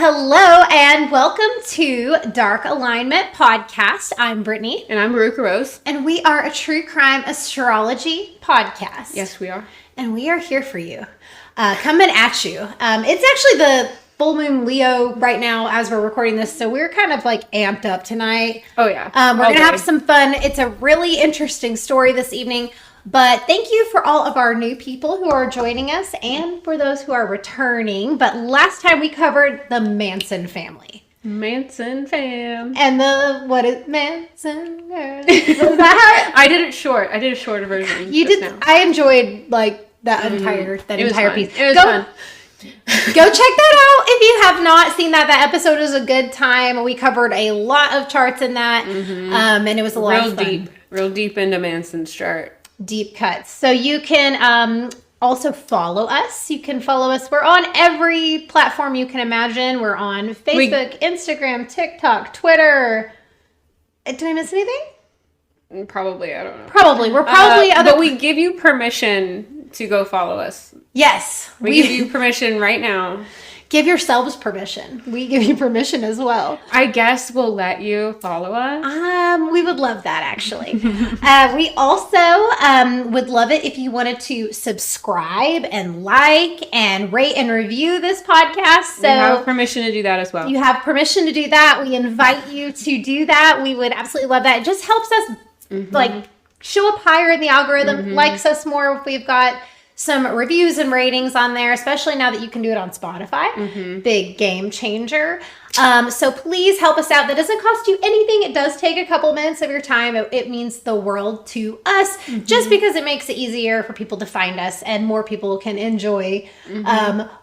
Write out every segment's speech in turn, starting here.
Hello and welcome to Dark Alignment Podcast. I'm Brittney. And I'm Eruca. And we are a true crime astrology podcast. Yes, we are. And we are here for you. Coming at you. It's actually the full moon Leo right now as we're recording this. So we're kind of like amped up tonight. Oh, yeah. We're going to have some fun. It's a really interesting story this evening. But thank you for all of our new people who are joining us and for those who are returning. But last time we covered the Manson family. Manson fam. And what is Manson girls? Is that I did it short. I did a shorter version. You did. Now. I enjoyed like that entire piece. It was fun. Go check that out if you have not seen that. That episode was a good time. We covered a lot of charts in that. And it was a lot of fun. Real deep into Manson's chart. Deep cuts. So you can also follow us. You can follow us. We're on every platform you can imagine. We're on Facebook, Instagram, TikTok, Twitter. Did I miss anything? Probably. I don't know. Probably. We're probably but we give you permission to go follow us. Yes. We give you permission right now. Give yourselves permission. We give you permission as well. I guess we'll let you follow us. We would love that, actually. We also would love it if you wanted to subscribe and like and rate and review this podcast. So you have permission to do that as well. You have permission to do that. We invite you to do that. We would absolutely love that. It just helps us like show up higher in the algorithm, likes us more if we've got some reviews and ratings on there, especially now that you can do it on Spotify. Big game changer. So please help us out. That doesn't cost you anything. It does take a couple minutes of your time. It means the world to us just because it makes it easier for people to find us and more people can enjoy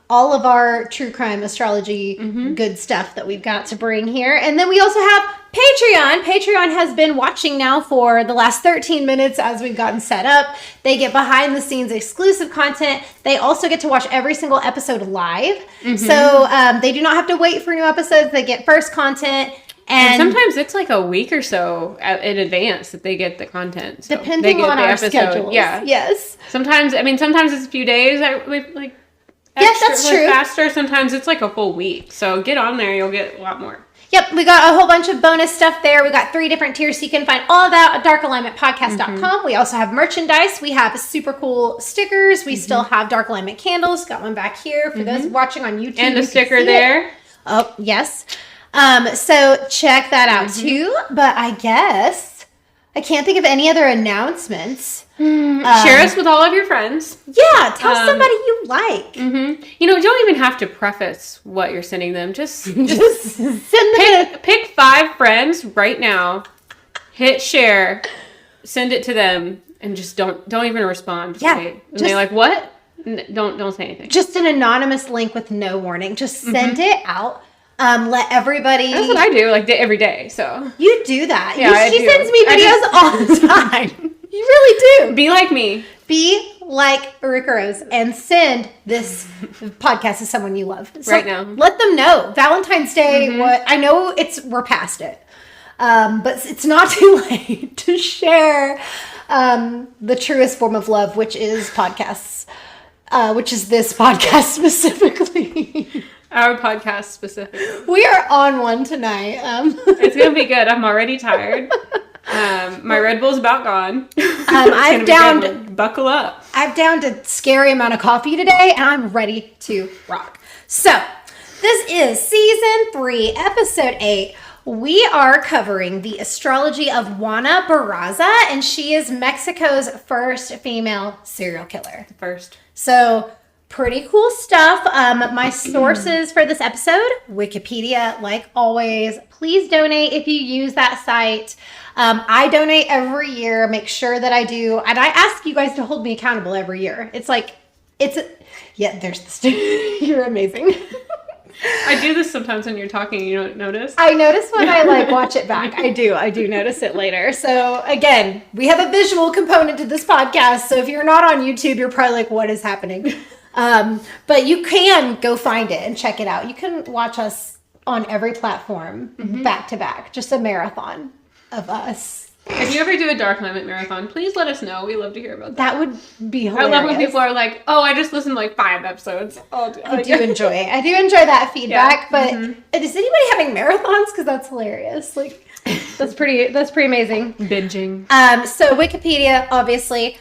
all of our true crime astrology good stuff that we've got to bring here. And then we also have Patreon. Patreon has been watching now for the last 13 minutes as we've gotten set up. They get behind the scenes exclusive content. They also get to watch every single episode live. So they do not have to wait for new episodes. They get first content. And sometimes it's like a week or so in advance that they get the content. So depending on our schedules. Yeah. Yes. Sometimes it's a few days. Yes, that's true. Faster. Sometimes it's like a full week. So get on there. You'll get a lot more. Yep, we got a whole bunch of bonus stuff there. We got 3 different tiers, so you can find all of that at darkalignmentpodcast.com. We also have merchandise. We have super cool stickers. We still have Dark Alignment candles. Got one back here for those watching on YouTube. And a sticker there. Oh, yes. So check that out too. But I guess I can't think of any other announcements. Share us with all of your friends. Yeah, tell somebody you like. You don't even have to preface what you're sending them. Just send them pick 5 friends right now. Hit share. Send it to them, and just don't even respond. They're like, what? Don't say anything. Just an anonymous link with no warning. Just send it out. Let everybody. That's what I do, every day. So you do that. Yeah, she sends me videos all the time. You really do. Be like me. Be like Eruca Rose and send this podcast to someone you love right now. Let them know Valentine's Day. What I know, we're past it, but it's not too late to share the truest form of love, which is podcasts, which is this podcast specifically. Our podcast specifically. We are on one tonight. It's gonna be good. I'm already tired. My Red Bull's about gone. I've downed. Buckle up. I've downed a scary amount of coffee today, and I'm ready to rock. So, this is season 3, episode 8. We are covering the astrology of JUANA BARRAZA, and she is Mexico's first female serial killer. First. So, pretty cool stuff. My sources for this episode, Wikipedia, like always. Please donate if you use that site. I donate every year, make sure that I do. And I ask you guys to hold me accountable every year. There's the sticker. You're amazing. I do this sometimes when you're talking, you don't notice. I notice when I watch it back. I do notice it later. So again, we have a visual component to this podcast. So if you're not on YouTube, you're probably like, what is happening? But you can go find it and check it out. You can watch us on every platform back to back, just a marathon of us. If you ever do a Dark Alignment marathon, please let us know. We love to hear about that. That would be hilarious. I love when people are like, "Oh, I just listened to like 5 episodes." I do enjoy it. I do enjoy that feedback. But is anybody having marathons? Because that's hilarious. Like, that's pretty amazing. Binging. So Wikipedia, obviously.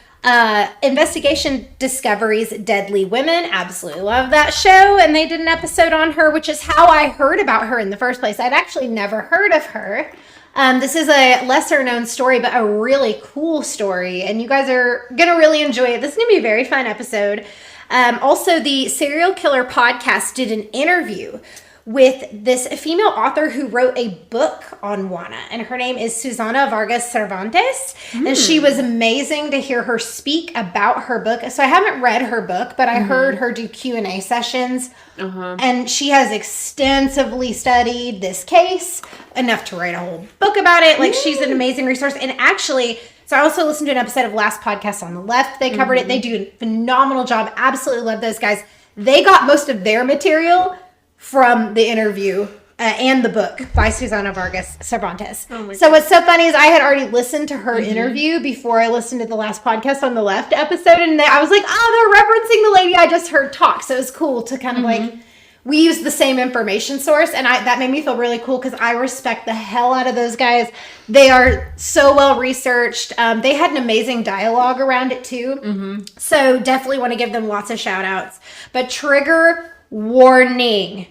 Investigation discoveries deadly women. Absolutely love that show, and they did an episode on her, which is how I heard about her in the first place. I'd actually never heard of her. This is a lesser known story, but a really cool story, and you guys are gonna really enjoy it. This is gonna be a very fun episode. Also, the Serial Killer podcast did an interview with this female author who wrote a book on JUANA, and her name is Susana Vargas Cervantes, and she was amazing to hear her speak about her book. So I haven't read her book, but I heard her do Q&A sessions, and she has extensively studied this case, enough to write a whole book about it. Like, she's an amazing resource. And actually, so I also listened to an episode of Last Podcast on the Left. They covered it. They do a phenomenal job. Absolutely love those guys. They got most of their material from the interview and the book by Susana Vargas Cervantes. So what's so funny is I had already listened to her interview before I listened to the Last Podcast on the Left episode, and I was like, oh, they're referencing the lady I just heard talk. So it was cool to kind of like, we use the same information source, and that made me feel really cool because I respect the hell out of those guys. They are so well researched. They had an amazing dialogue around it too. So definitely want to give them lots of shout outs. But trigger warning,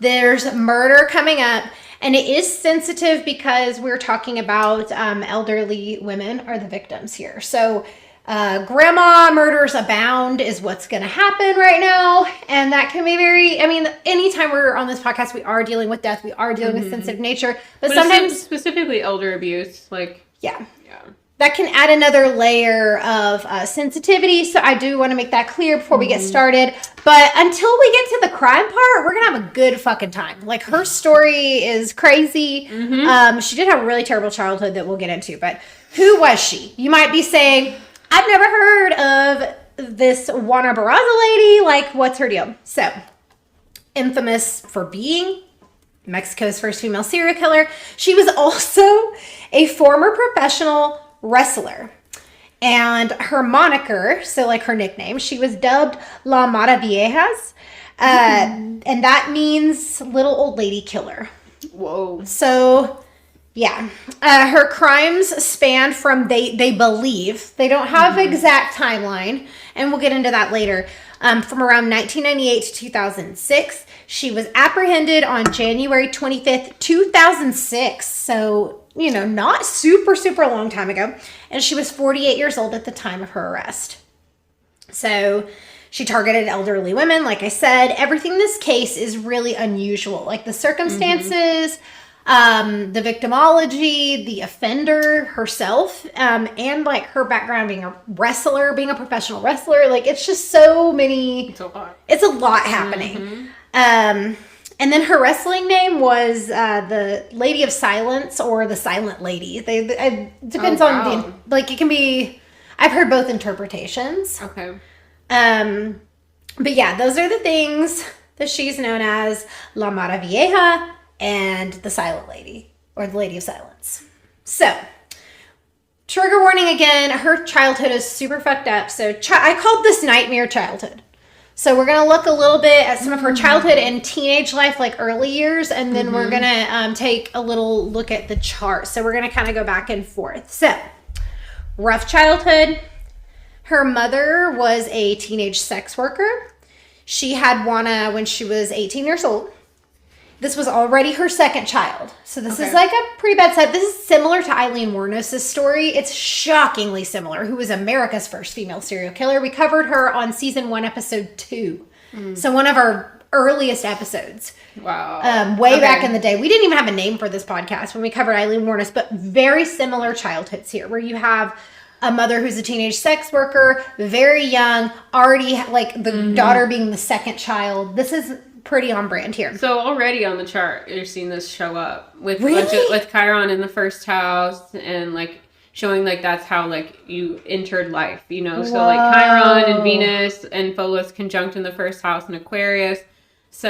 there's murder coming up, and it is sensitive because we're talking about elderly women are the victims here. So grandma murders abound is what's going to happen right now, and that can be very, I mean, anytime we're on this podcast, we are dealing with death, we are dealing with sensitive nature, but sometimes specifically elder abuse, like that can add another layer of sensitivity. So I do want to make that clear before we get started. But until we get to the crime part, we're going to have a good fucking time. Like, her story is crazy. She did have a really terrible childhood that we'll get into. But who was she? You might be saying, I've never heard of this JUANA BARRAZA lady. Like, what's her deal? So, infamous for being Mexico's first female serial killer, she was also a former professional wrestler, and her moniker, so like her nickname, she was dubbed La Maraviejas, and that means little old lady killer. Whoa. So yeah, her crimes span from, they believe, they don't have exact timeline, and we'll get into that later, from around 1998 to 2006. She was apprehended on January 25th, 2006. So, you know, not super long time ago. And she was 48 years old at the time of her arrest. So she targeted elderly women. Like I said, everything in this case is really unusual. Like the circumstances, the victimology, the offender herself, and like her background being a wrestler, being a professional wrestler. Like, it's just so many. It's a lot happening. And then her wrestling name was the Lady of Silence, or the Silent Lady. It depends on the, like, it can be, I've heard both interpretations. Okay. But yeah, those are the things that she's known as, La Maravieja and the Silent Lady, or the Lady of Silence. So, trigger warning again, her childhood is super fucked up. So I called this Nightmare Childhood. So we're going to look a little bit at some of her childhood and teenage life, like early years, and then we're going to take a little look at the chart. So we're going to kind of go back and forth. So, rough childhood. Her mother was a teenage sex worker. She had JUANA when she was 18 years old. This was already her second child. So this is like a pretty bad set. This is similar to Eileen Wuornos' story. It's shockingly similar, who was America's first female serial killer. We covered her on season 1, episode 2. So one of our earliest episodes. Wow. Way back in the day. We didn't even have a name for this podcast when we covered Eileen Wuornos, but very similar childhoods here, where you have a mother who's a teenage sex worker, very young, already like the daughter being the second child. This is pretty on brand here. So already on the chart, you're seeing this show up with with Chiron in the first house, and like showing like that's how like you entered life, you know. So like Chiron and Venus and Pholus conjunct in the first house in Aquarius, so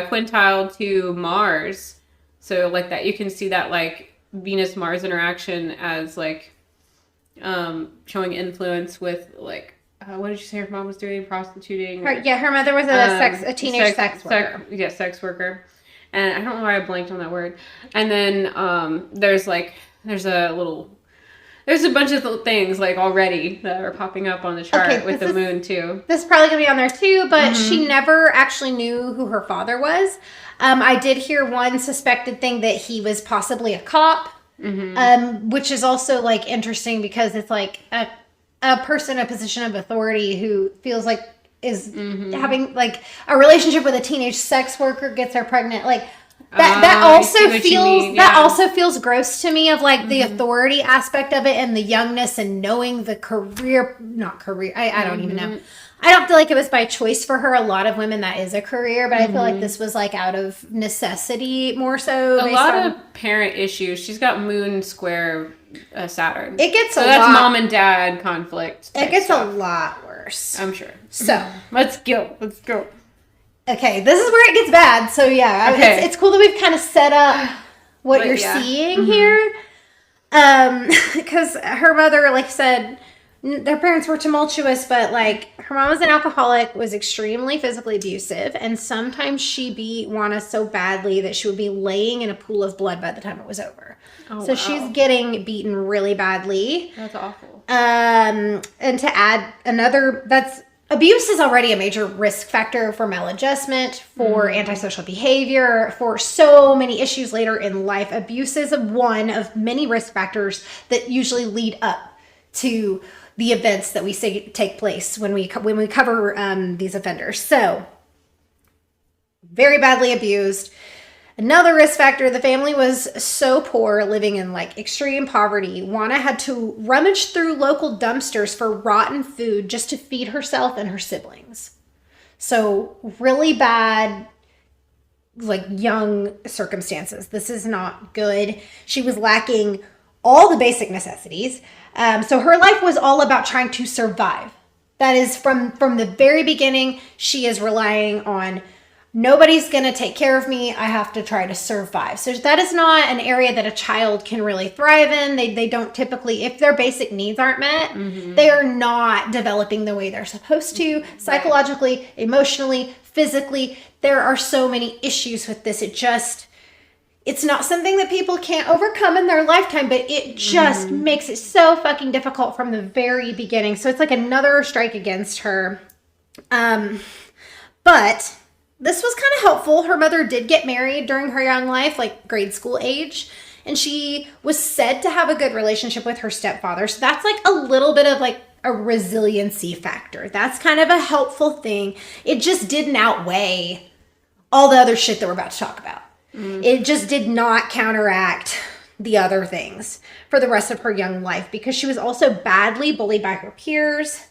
quintile to Mars. So like that, you can see that like Venus-Mars interaction as like showing influence with like what did you say her mom was doing? Prostituting? Her mother was a teenage sex worker. Sex worker. And I don't know why I blanked on that word. And then there's a bunch of things like already that are popping up on the chart with the moon too. This is probably going to be on there too, but she never actually knew who her father was. I did hear one suspected thing that he was possibly a cop, which is also like interesting because it's like a person in a position of authority who feels like is having like a relationship with a teenage sex worker, gets her pregnant, like that also feels gross to me, of like the authority aspect of it and the youngness and knowing the I don't even know. I don't feel like it was by choice for her. A lot of women, that is a career, but I feel like this was like out of necessity more so. A lot of parent issues. She's got moon square Saturn. It gets that's mom and dad conflict. It gets a lot worse, I'm sure. So let's go. Okay, this is where it gets bad. So yeah, it's cool that we've kind of set up what you're seeing here. Because her mother, like I said, their parents were tumultuous, but like her mom was an alcoholic, was extremely physically abusive, and sometimes she beat JUANA so badly that she would be laying in a pool of blood by the time it was over. She's getting beaten really badly. That's awful. And to add abuse is already a major risk factor for maladjustment, for antisocial behavior, for so many issues later in life. Abuse is one of many risk factors that usually lead up to the events that we say take place when we cover these offenders. So, very badly abused. Another risk factor, the family was so poor, living in like extreme poverty. JUANA had to rummage through local dumpsters for rotten food just to feed herself and her siblings. So really bad, like young circumstances. This is not good. She was lacking all the basic necessities. So her life was all about trying to survive. That is from the very beginning, she is relying on nobody's going to take care of me. I have to try to survive. So that is not an area that a child can really thrive in. They don't typically, if their basic needs aren't met, they are not developing the way they're supposed to. Psychologically, emotionally, physically, there are so many issues with this. It's not something that people can't overcome in their lifetime, but it just makes it so fucking difficult from the very beginning. So it's like another strike against her. But this was kind of helpful. Her mother did get married during her young life, like grade school age, and she was said to have a good relationship with her stepfather. So that's like a little bit of like a resiliency factor. That's kind of a helpful thing. It just didn't outweigh all the other shit that we're about to talk about. It just did not counteract the other things for the rest of her young life, because she was also badly bullied by her peers.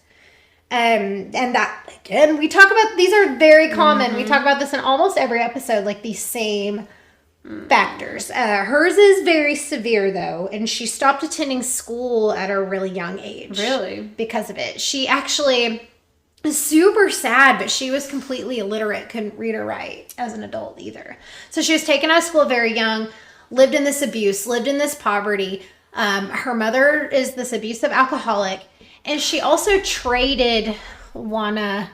And that, again, we talk about, these are very common. We talk about this in almost every episode, like these same factors. Hers is very severe though, and she stopped attending school at a really young age. Really? Because of it. She actually is super sad, but she was completely illiterate, couldn't read or write as an adult either. So she was taken out of school very young, lived in this abuse, lived in this poverty. Her mother is this abusive alcoholic. And she also traded JUANA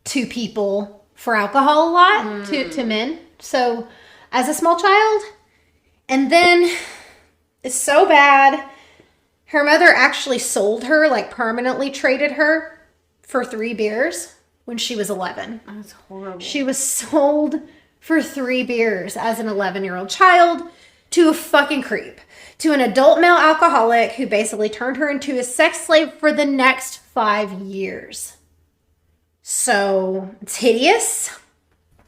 to people for alcohol a lot, to men. So as a small child. And then it's so bad. Her mother actually sold her, like permanently traded her for 3 beers when she was 11. That's horrible. She was sold for 3 beers as an 11-year-old child to a fucking creep. To an adult male alcoholic who basically turned her into a sex slave for the next 5 years. So it's hideous.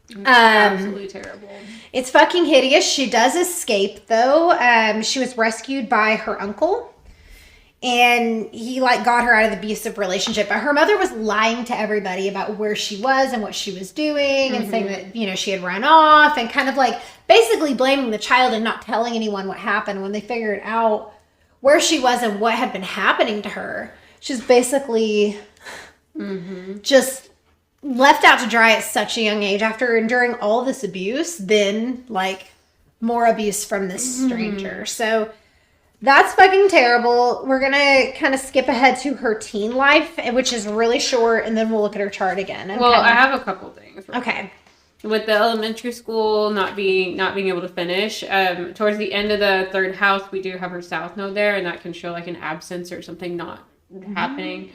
It's absolutely terrible. It's fucking hideous. She does escape though. She was rescued by her uncle. And he like got her out of the abusive relationship. But her mother was lying to everybody about where she was and what she was doing, and saying that, you know, she had run off, and kind of like basically blaming the child and not telling anyone what happened. When they figured out where she was and what had been happening to her, she's basically just left out to dry at such a young age after enduring all this abuse. Then like more abuse from this stranger. So that's fucking terrible. We're going to kind of skip ahead to her teen life, which is really short, and then we'll look at her chart again. Well, I have a couple things. Okay. With the elementary school not being able to finish, towards the end of the third house, we do have her south node there, and that can show like an absence or something not happening.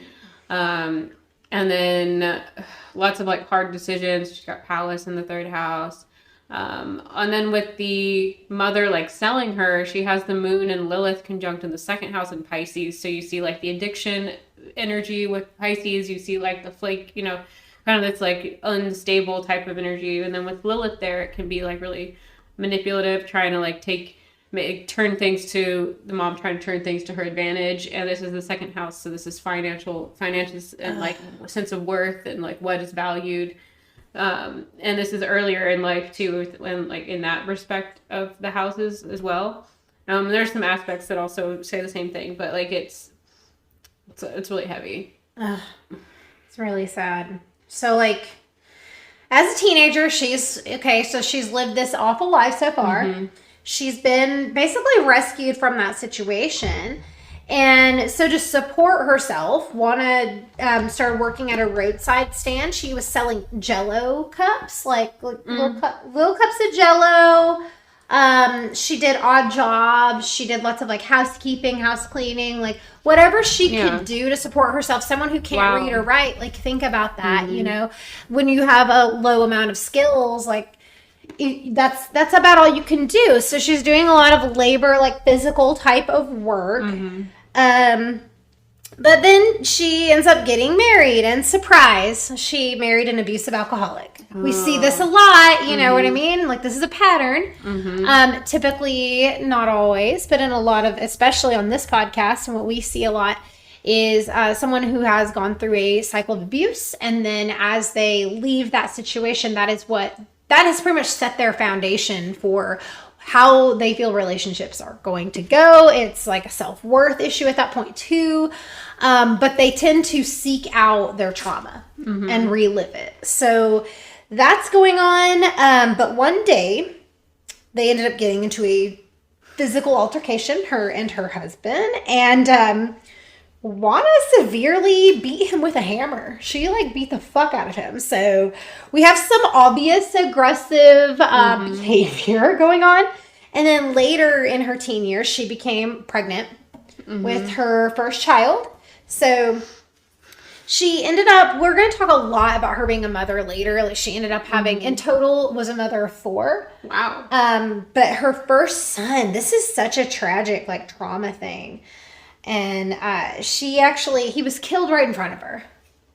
And then lots of like hard decisions. She's got Palace in the third house. And then with the mother like selling her, she has the moon and Lilith conjunct in the second house in Pisces. So you see like the addiction energy with Pisces. You see like the flake, kind of this like unstable type of energy. And then with Lilith there, it can be like really manipulative, trying to like turn things to the mom, trying to turn things to her advantage. And this is the second house. So this is finances and like sense of worth and like what is valued. And this is earlier in life too, when like in that respect of the houses as well. There's some aspects that also say the same thing, but like it's really heavy. It's really sad. So like as a teenager, she's lived this awful life so far. She's been basically rescued from that situation. And so to support herself, JUANA started working at a roadside stand. She was selling Jell-O cups, like little cups of Jell-O. She did odd jobs. She did lots of like housekeeping, house cleaning, like whatever she could do to support herself. Someone who can't read or write, like think about that, when you have a low amount of skills, like that's about all you can do. So she's doing a lot of labor, like physical type of work. But then she ends up getting married, and surprise, she married an abusive alcoholic. We see this a lot, you know what I mean? Like this is a pattern. Typically, not always, but in a lot of, especially on this podcast, and what we see a lot is someone who has gone through a cycle of abuse, and then as they leave that situation, that has pretty much set their foundation for how they feel relationships are going to go. It's like a self-worth issue at that point too. But they tend to seek out their trauma and relive it. So that's going on. But one day they ended up getting into a physical altercation, her and her husband. And JUANA severely beat him with a hammer. She beat the fuck out of him. So we have some obvious aggressive behavior going on. And then later in her teen years, she became pregnant with her first child. So she ended up, we're going to talk a lot about her being a mother later. Like she ended up having, in total, was a mother of 4. Wow. But her first son, this is such a tragic trauma thing. And he was killed right in front of her.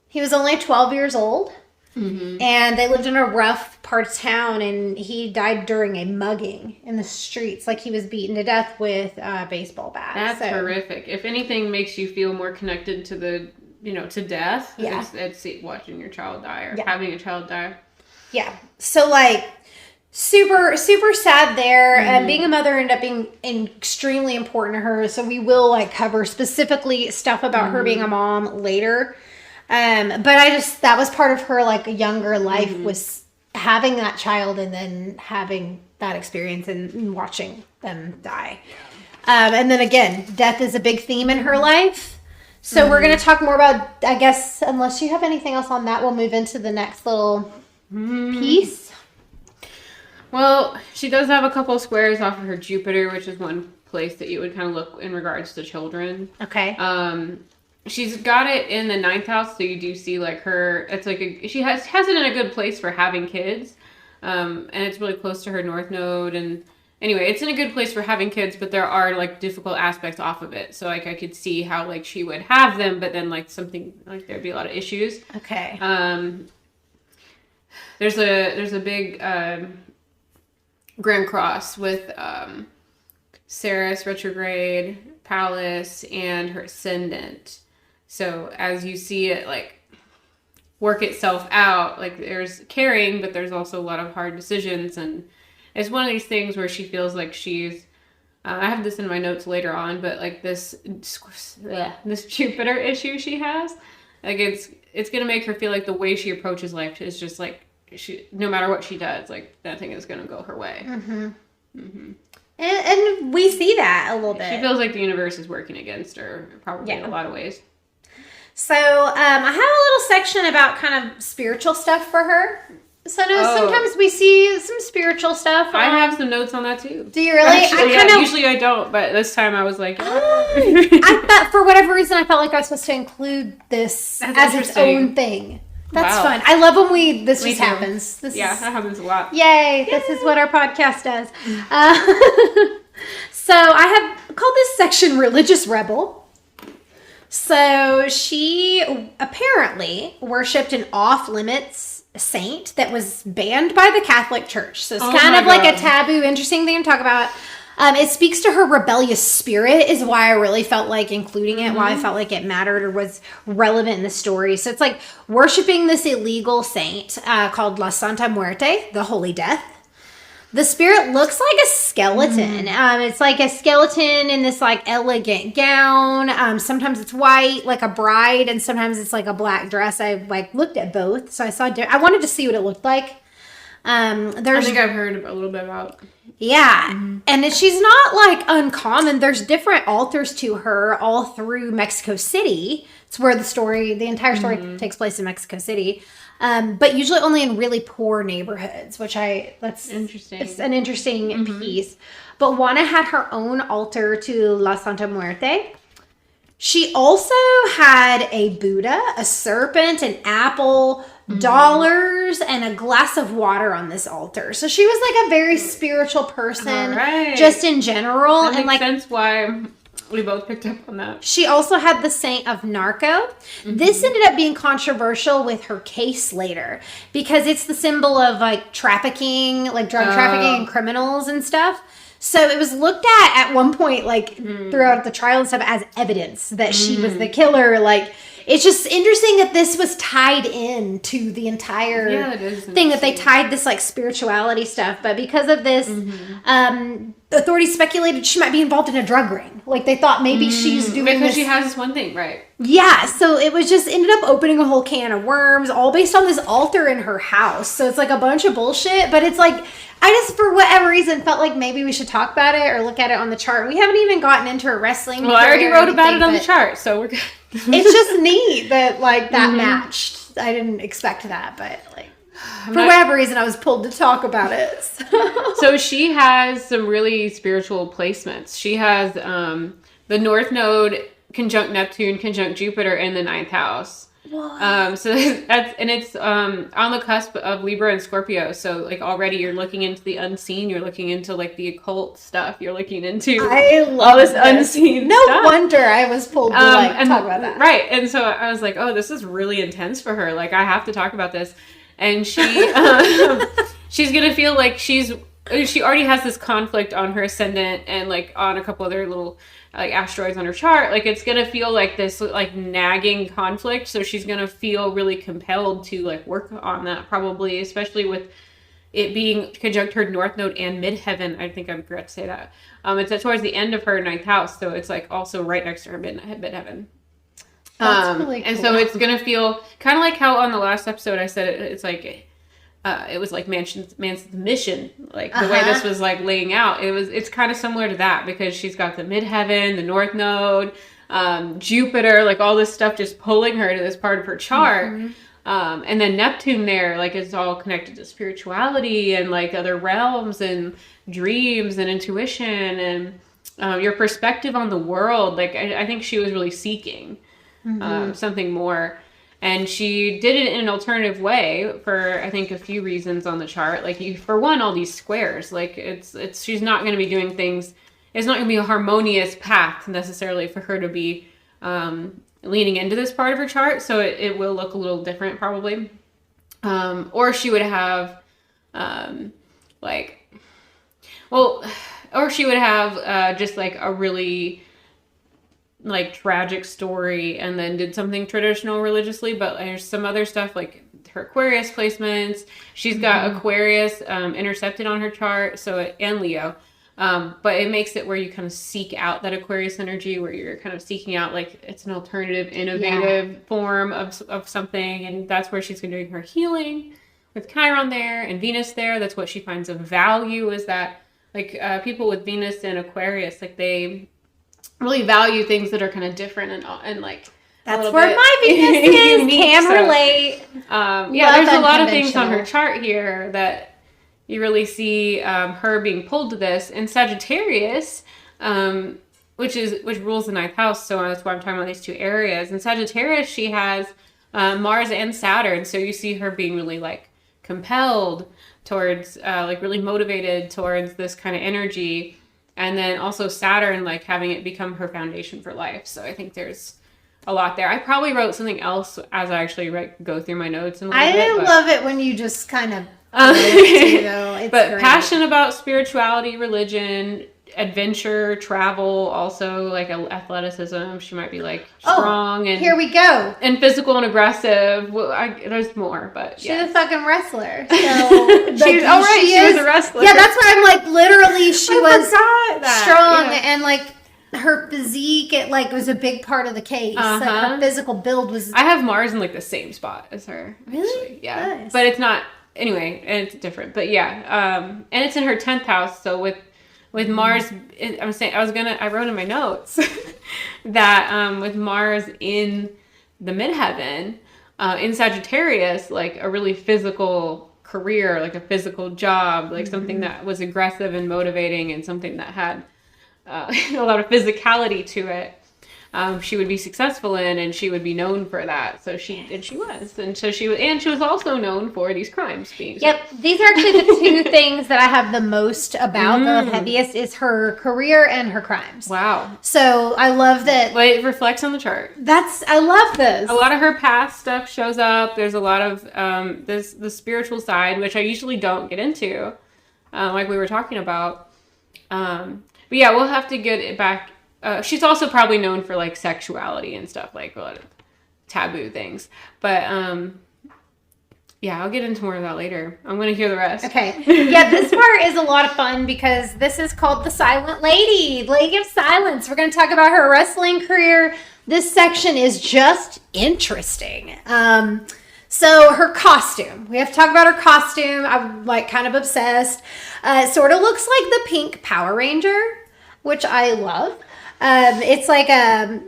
He was only 12 years old. And they lived in a rough part of town, and he died during a mugging in the streets. Like he was beaten to death with a baseball bat. That's horrific. If anything makes you feel more connected to the, to death, it's watching your child die or having a child die. Yeah. So super, super sad there. Being a mother ended up being extremely important to her. So we will cover specifically stuff about her being a mom later. But that was part of her younger life was having that child and then having that experience and watching them die. And then again, death is a big theme in her life. So we're going to talk more about, I guess, unless you have anything else on that, we'll move into the next little piece. Well, she does have a couple squares off of her Jupiter, which is one place that you would kind of look in regards to children. Okay. She's got it in the 9th house, so you do see her. It's she has it in a good place for having kids, and it's really close to her North Node. And anyway, it's in a good place for having kids, but there are difficult aspects off of it. So I could see how she would have them, but then something there'd be a lot of issues. Okay. There's a big Grand Cross with Ceres retrograde, Palace, and her Ascendant. So as you see it work itself out, there's caring, but there's also a lot of hard decisions. And it's one of these things where she feels like she's, I have this in my notes later on, but this Jupiter issue she has, it's going to make her feel like the way she approaches life is just she, no matter what she does, nothing is going to go her way. And we see that a little bit. She feels like the universe is working against her, probably in a lot of ways. So I have a little section about kind of spiritual stuff for her. So sometimes we see some spiritual stuff. I have some notes on that too. Do you really? Actually, usually I don't, but this time I was like, I thought for whatever reason I felt like I was supposed to include this as its own thing. That's fun. I love when this just happens. That happens a lot. Yay! This is what our podcast does. So I have called this section "Religious Rebel." So she apparently worshipped an off-limits saint that was banned by the Catholic Church. So it's kind of like a taboo, interesting thing to talk about. It speaks to her rebellious spirit is why I really felt like including it, why I felt like it mattered or was relevant in the story. So it's like worshiping this illegal saint called La Santa Muerte, the Holy Death. The spirit looks like a skeleton. It's like a skeleton in this like elegant gown. Sometimes it's white, like a bride, and sometimes it's like a black dress. I like looked at both, so I wanted to see what it looked like. I think I've heard a little bit about. Yeah, and she's not like uncommon. There's different altars to her all through Mexico City. It's where the entire story takes place in Mexico City. But usually only in really poor neighborhoods, that's interesting. It's an interesting piece. But Juana had her own altar to La Santa Muerte. She also had a Buddha, a serpent, an apple, dollars, and a glass of water on this altar. So she was like a very spiritual person, just in general. That makes sense why we both picked up on that. She also had the Saint of Narco. This ended up being controversial with her case later because it's the symbol of like trafficking, like drug trafficking and criminals and stuff. So it was looked at one point, like throughout the trial and stuff, as evidence that she was the killer. Like, it's just interesting that this was tied in to the entire thing, that they tied this like spirituality stuff. But because of this, authorities speculated she might be involved in a drug ring. Like, they thought maybe she's doing because this. she has this one thing, right? Yeah, so it was just ended up opening a whole can of worms, all based on this altar in her house. So it's like a bunch of bullshit, but it's like, I just, for whatever reason, felt like maybe we should talk about it or look at it on the chart. We haven't even gotten into a wrestling. Well, I already wrote about it on the chart, so we're good. It's just neat that, like, that matched. I didn't expect that, but, like, whatever reason, I was pulled to talk about it. So she has some really spiritual placements. She has the North Node conjunct Neptune, conjunct Jupiter in the 9th house. So it's on the cusp of Libra and Scorpio. So like already you're looking into the unseen. You're looking into like the occult stuff. You're looking into all this unseen stuff. No wonder I was pulled to talk about that. Right. And so I was like, oh, this is really intense for her. Like, I have to talk about this. And she she's going to feel like she already has this conflict on her ascendant and like on a couple other little like asteroids on her chart. Like, it's gonna feel like this like nagging conflict, so she's gonna feel really compelled to like work on that, probably, especially with it being conjunct her North Node and midheaven. I think I forgot to say that. It's towards the end of her 9th house, so it's like also right next to her midheaven. That's really cool. And so it's gonna feel kind of like how on the last episode I said it's like it was like Manson's mission, like the way this was like laying out. It's kind of similar to that because she's got the midheaven, the North Node, Jupiter, like all this stuff just pulling her to this part of her chart. And then Neptune there, like it's all connected to spirituality and like other realms and dreams and intuition and your perspective on the world. Like I think she was really seeking something more. And she did it in an alternative way for, I think, a few reasons on the chart. Like, for one, all these squares. Like, she's not going to be doing things. It's not going to be a harmonious path necessarily for her to be leaning into this part of her chart. So it will look a little different probably. Or she would have or she would have just like a really like tragic story and then did something traditional religiously. But there's some other stuff like her Aquarius placements. She's got Aquarius intercepted on her chart, and Leo. But it makes it where you kind of seek out that Aquarius energy, where you're kind of seeking out like it's an alternative, innovative form of something. And that's where she's doing her healing with Chiron there and Venus there. That's what she finds of value, is that like people with Venus and Aquarius, like they really value things that are kind of different and like that's where my Venus is. Unique, can relate. There's a lot of things on her chart here that you really see her being pulled to this. And Sagittarius, which rules the ninth house, so that's why I'm talking about these two areas. In Sagittarius, she has Mars and Saturn, so you see her being really like compelled towards, like really motivated towards this kind of energy. And then also Saturn, like having it become her foundation for life. So I think there's a lot there. I probably wrote something else as I actually go through my notes. I love it when you just kind of it's but great. Passion about spirituality, religion, adventure, travel, also like athleticism. She might be like strong and here we go, and physical and aggressive. Well, there's more, but she's a fucking wrestler. So like, she was a wrestler. Yeah, that's why I'm like literally she was strong and like her physique. It like was a big part of the case. Like her physical build was. I have Mars in like the same spot as her. Really? Actually. Yeah, nice. But it's not anyway, and it's different. But yeah, and it's in her 10th house. So with Mars, I wrote in my notes that with Mars in the midheaven, in Sagittarius, like a really physical career, like a physical job, like something that was aggressive and motivating and something that had a lot of physicality to it. She would be successful in, and she would be known for that. So she was also known for these crimes being. Yep, these are actually the two things that I have the most about. The heaviest is her career and her crimes. Wow. So I love that. But it reflects on the chart. I love this. A lot of her past stuff shows up. There's a lot of the spiritual side, which I usually don't get into, like we were talking about. But yeah, we'll have to get it back. She's also probably known for like sexuality and stuff, like a lot of taboo things. But yeah, I'll get into more of that later. I'm going to hear the rest. Okay. Yeah, this part is a lot of fun because this is called the Silent Lady, Lady of Silence. We're going to talk about her wrestling career. This section is just interesting. So her costume. We have to talk about her costume. I'm like kind of obsessed. It sort of looks like the pink Power Ranger, which I love. It's like a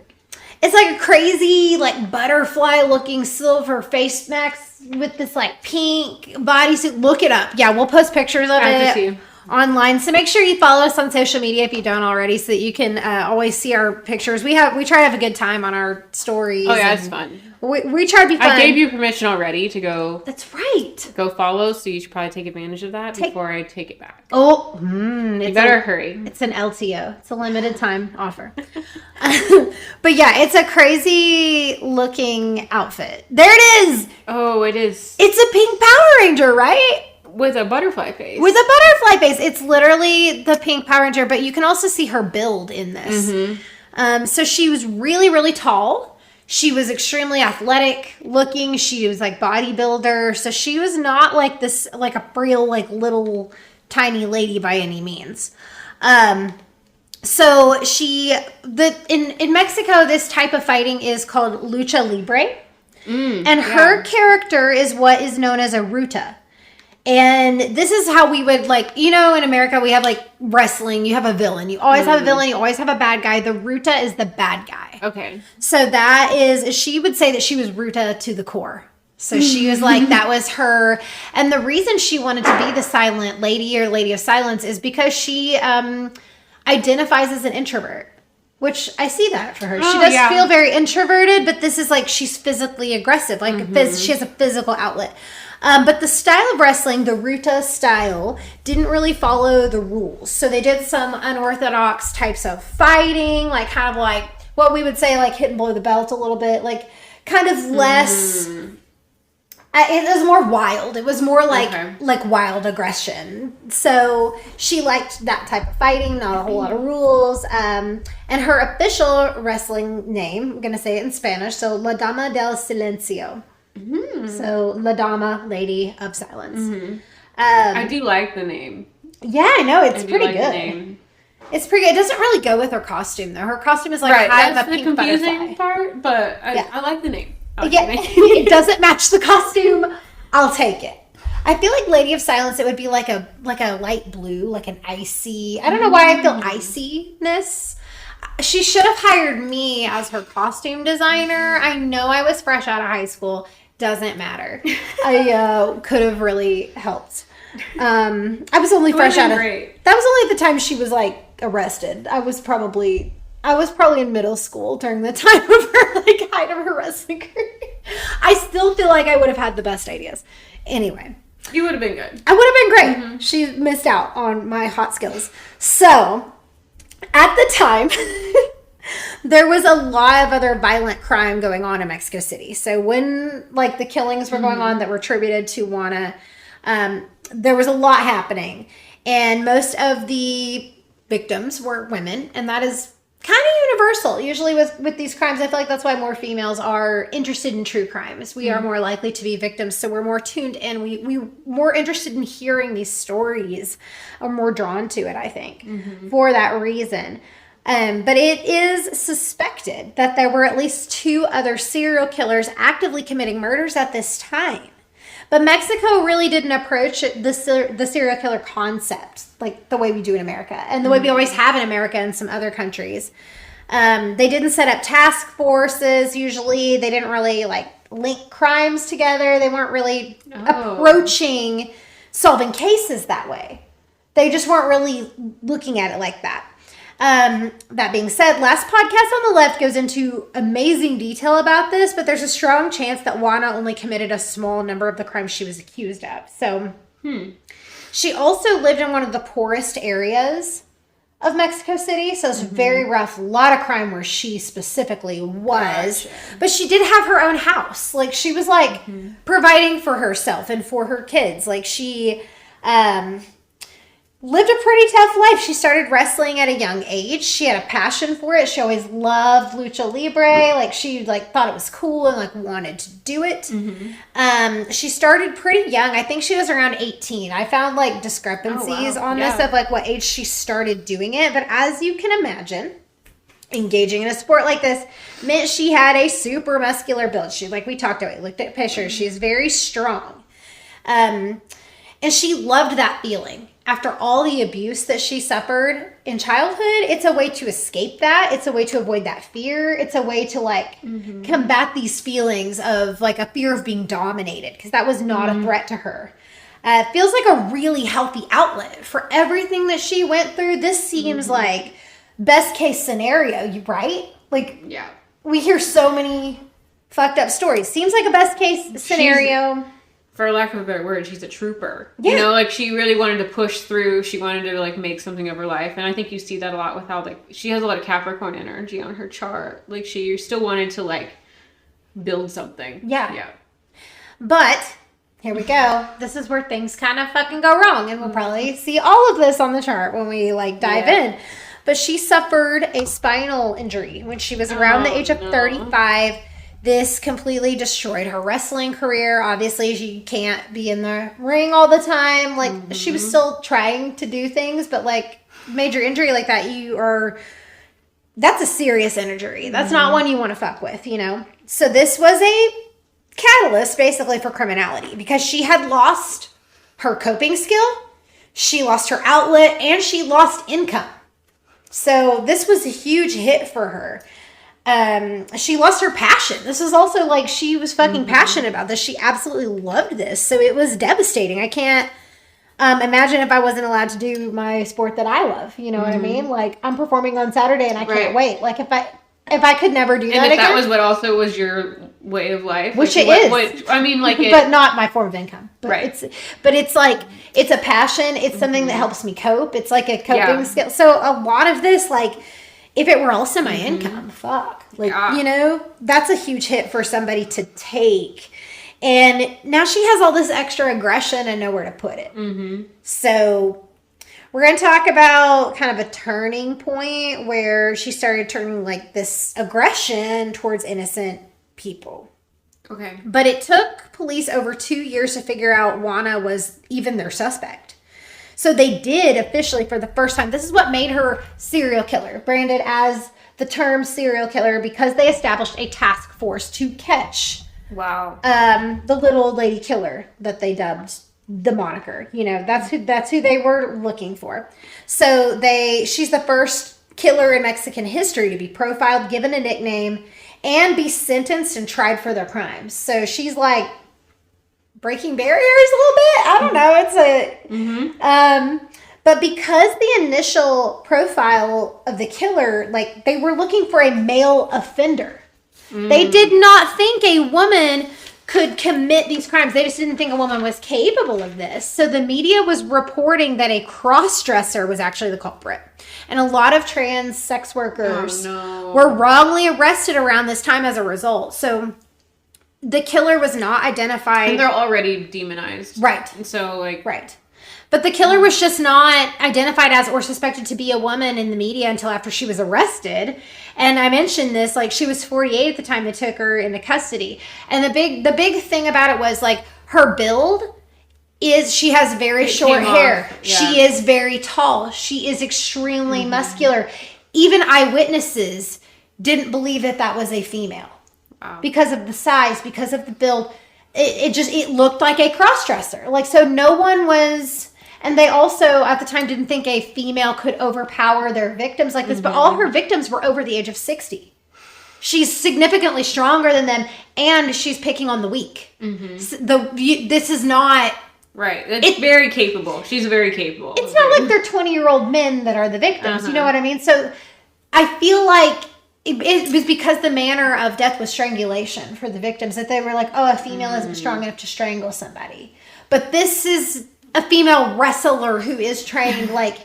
crazy like butterfly looking silver face mask with this like pink bodysuit. Look it up. Yeah, we'll post pictures of it online. So make sure you follow us on social media if you don't already, so that you can always see our pictures. We try to have a good time on our stories. Oh yeah, it's fun. We try to be fun. I gave you permission already to go. That's right. Go follow, so you should probably take advantage of that before I take it back. Oh, you better hurry. It's an LTO. It's a limited time offer. But yeah, it's a crazy looking outfit. There it is. Oh, it is. It's a pink Power Ranger, right? With a butterfly face. It's literally the pink Power Ranger, but you can also see her build in this. Mm-hmm. So she was really, really tall. She was extremely athletic looking. She was like bodybuilder. So she was not like this, like a real, like little tiny lady by any means. So in Mexico, this type of fighting is called lucha libre. And her character is what is known as a Eruca. And this is how we would like, in America, we have like wrestling. You have a villain. You always have a villain. You always have a bad guy. The Eruca is the bad guy. Okay. So she would say that she was Eruca to the core. So she was like, that was her. And the reason she wanted to be the Silent Lady or Lady of Silence is because she identifies as an introvert. Which I see that for her. She does feel very introverted, but this is like she's physically aggressive. Like she has a physical outlet. But the style of wrestling, the Eruca style, didn't really follow the rules. So they did some unorthodox types of fighting, like kind of like what we would say like hit and blow the belt a little bit, like kind of less. It was more wild. It was more like wild aggression. So she liked that type of fighting, not a whole lot of rules. And her official wrestling name, I'm going to say it in Spanish, so La Dama del Silencio. So La Dama, Lady of Silence. I do like the name. Yeah, I know. It's pretty good. The name. It's pretty good. It doesn't really go with her costume, though. Her costume is like kind of a pink butterfly. That's the confusing part, but I like the name. It doesn't match the costume. I'll take it. I feel like Lady of Silence, it would be like a light blue, like an icy. I don't know why I feel iciness. She should have hired me as her costume designer. I know I was fresh out of high school. Doesn't matter. I could have really helped. I was only fresh out of. That was only at the time she was like arrested. I was probably in middle school during the time of her like height of her wrestling career. I still feel like I would have had the best ideas. Anyway. You would have been good. I would have been great. Mm-hmm. She missed out on my hot skills. So, at the time, there was a lot of other violent crime going on in Mexico City. So, when like the killings were going on that were attributed to JUANA, there was a lot happening. And most of the victims were women. And that is kind of universal. Usually with these crimes, I feel like that's why more females are interested in true crimes. We are more likely to be victims, so we're more tuned in. We're more interested in hearing these stories, are more drawn to it, I think, for that reason. But it is suspected that there were at least 2 other serial killers actively committing murders at this time. But Mexico really didn't approach the serial killer concept like the way we do in America and the way we always have in America and some other countries. They didn't set up task forces usually. They didn't really like link crimes together. They weren't really approaching solving cases that way. They just weren't really looking at it like that. That being said, last podcast on the left goes into amazing detail about this, but there's a strong chance that JUANA only committed a small number of the crimes she was accused of. So, she also lived in one of the poorest areas of Mexico City, so it's very rough. A lot of crime where she specifically was, but she did have her own house. Like, she was like providing for herself and for her kids. Like, she, lived a pretty tough life. She started wrestling at a young age. She had a passion for it. She always loved lucha libre. Like she like thought it was cool and like wanted to do it. She started pretty young. I think she was around 18. I found like discrepancies on this of like what age she started doing it. But as you can imagine, engaging in a sport like this meant she had a super muscular build. She, like we talked about, we looked at pictures. She's very strong. And she loved that feeling. After all the abuse that she suffered in childhood, it's a way to escape that. It's a way to avoid that fear. It's a way to like combat these feelings of like a fear of being dominated, because that was not a threat to her. It feels like a really healthy outlet for everything that she went through. This seems like best case scenario, right? Like, we hear so many fucked up stories. Seems like a best case scenario. For lack of a better word, she's a trooper. Yeah. You know, like she really wanted to push through. She wanted to like make something of her life. And I think you see that a lot with how like she has a lot of Capricorn energy on her chart. Like she still wanted to like build something. Yeah. But here we go. This is where things kind of fucking go wrong. And we'll probably see all of this on the chart when we like dive in. But she suffered a spinal injury when she was around the age of 35. This completely destroyed her wrestling career. Obviously, she can't be in the ring all the time. Like, she was still trying to do things, but, like, major injury like that, that's a serious injury. That's not one you want to fuck with, you know? So this was a catalyst, basically, for criminality, because she had lost her coping skill, she lost her outlet, and she lost income. So this was a huge hit for her. She lost her passion. This is also like she was fucking passionate about this. She absolutely loved this. So it was devastating. I can't imagine if I wasn't allowed to do my sport that I love. You know what I mean? Like I'm performing on Saturday and I can't wait. Like if I could never do that again. And if that was what also was your way of life. Which like, it is. I mean, like but not my form of income. But it's like, it's a passion. It's something that helps me cope. It's like a coping skill. So a lot of this, like, if it were also my income, fuck. Like, you know, that's a huge hit for somebody to take. And now she has all this extra aggression and nowhere to put it. So we're going to talk about kind of a turning point where she started turning like this aggression towards innocent people. Okay. But it took police over 2 years to figure out JUANA was even their suspect. So they did officially for the first time. This is what made her serial killer, branded as the term serial killer, because they established a task force to catch the little lady killer that they dubbed the moniker. You know, that's who they were looking for. So she's the first killer in Mexican history to be profiled, given a nickname, and be sentenced and tried for their crimes. So she's like breaking barriers a little bit. I don't know. But because the initial profile of the killer, like, they were looking for a male offender. They did not think a woman could commit these crimes. They just didn't think a woman was capable of this. So the media was reporting that a cross-dresser was actually the culprit. And a lot of trans sex workers were wrongly arrested around this time as a result. So the killer was not identified. And they're already demonized. Right. And so, like... Right. But the killer was just not identified as or suspected to be a woman in the media until after she was arrested. And I mentioned this, like, she was 48 at the time they took her into custody. And the big thing about it was, like, her build is she has very short hair. Yeah. She is very tall. She is extremely muscular. Even eyewitnesses didn't believe that was a female. Wow. Because of the size, because of the build. It looked like a cross-dresser. Like, so no one was... And they also, at the time, didn't think a female could overpower their victims like this. But all her victims were over the age of 60. She's significantly stronger than them, and she's picking on the weak. This is not... Right. It's very capable. She's very capable. It's not like they're 20-year-old men that are the victims. You know what I mean? So I feel like it was because the manner of death was strangulation for the victims, that they were like, oh, a female isn't strong enough to strangle somebody. But this is a female wrestler who is trained, like...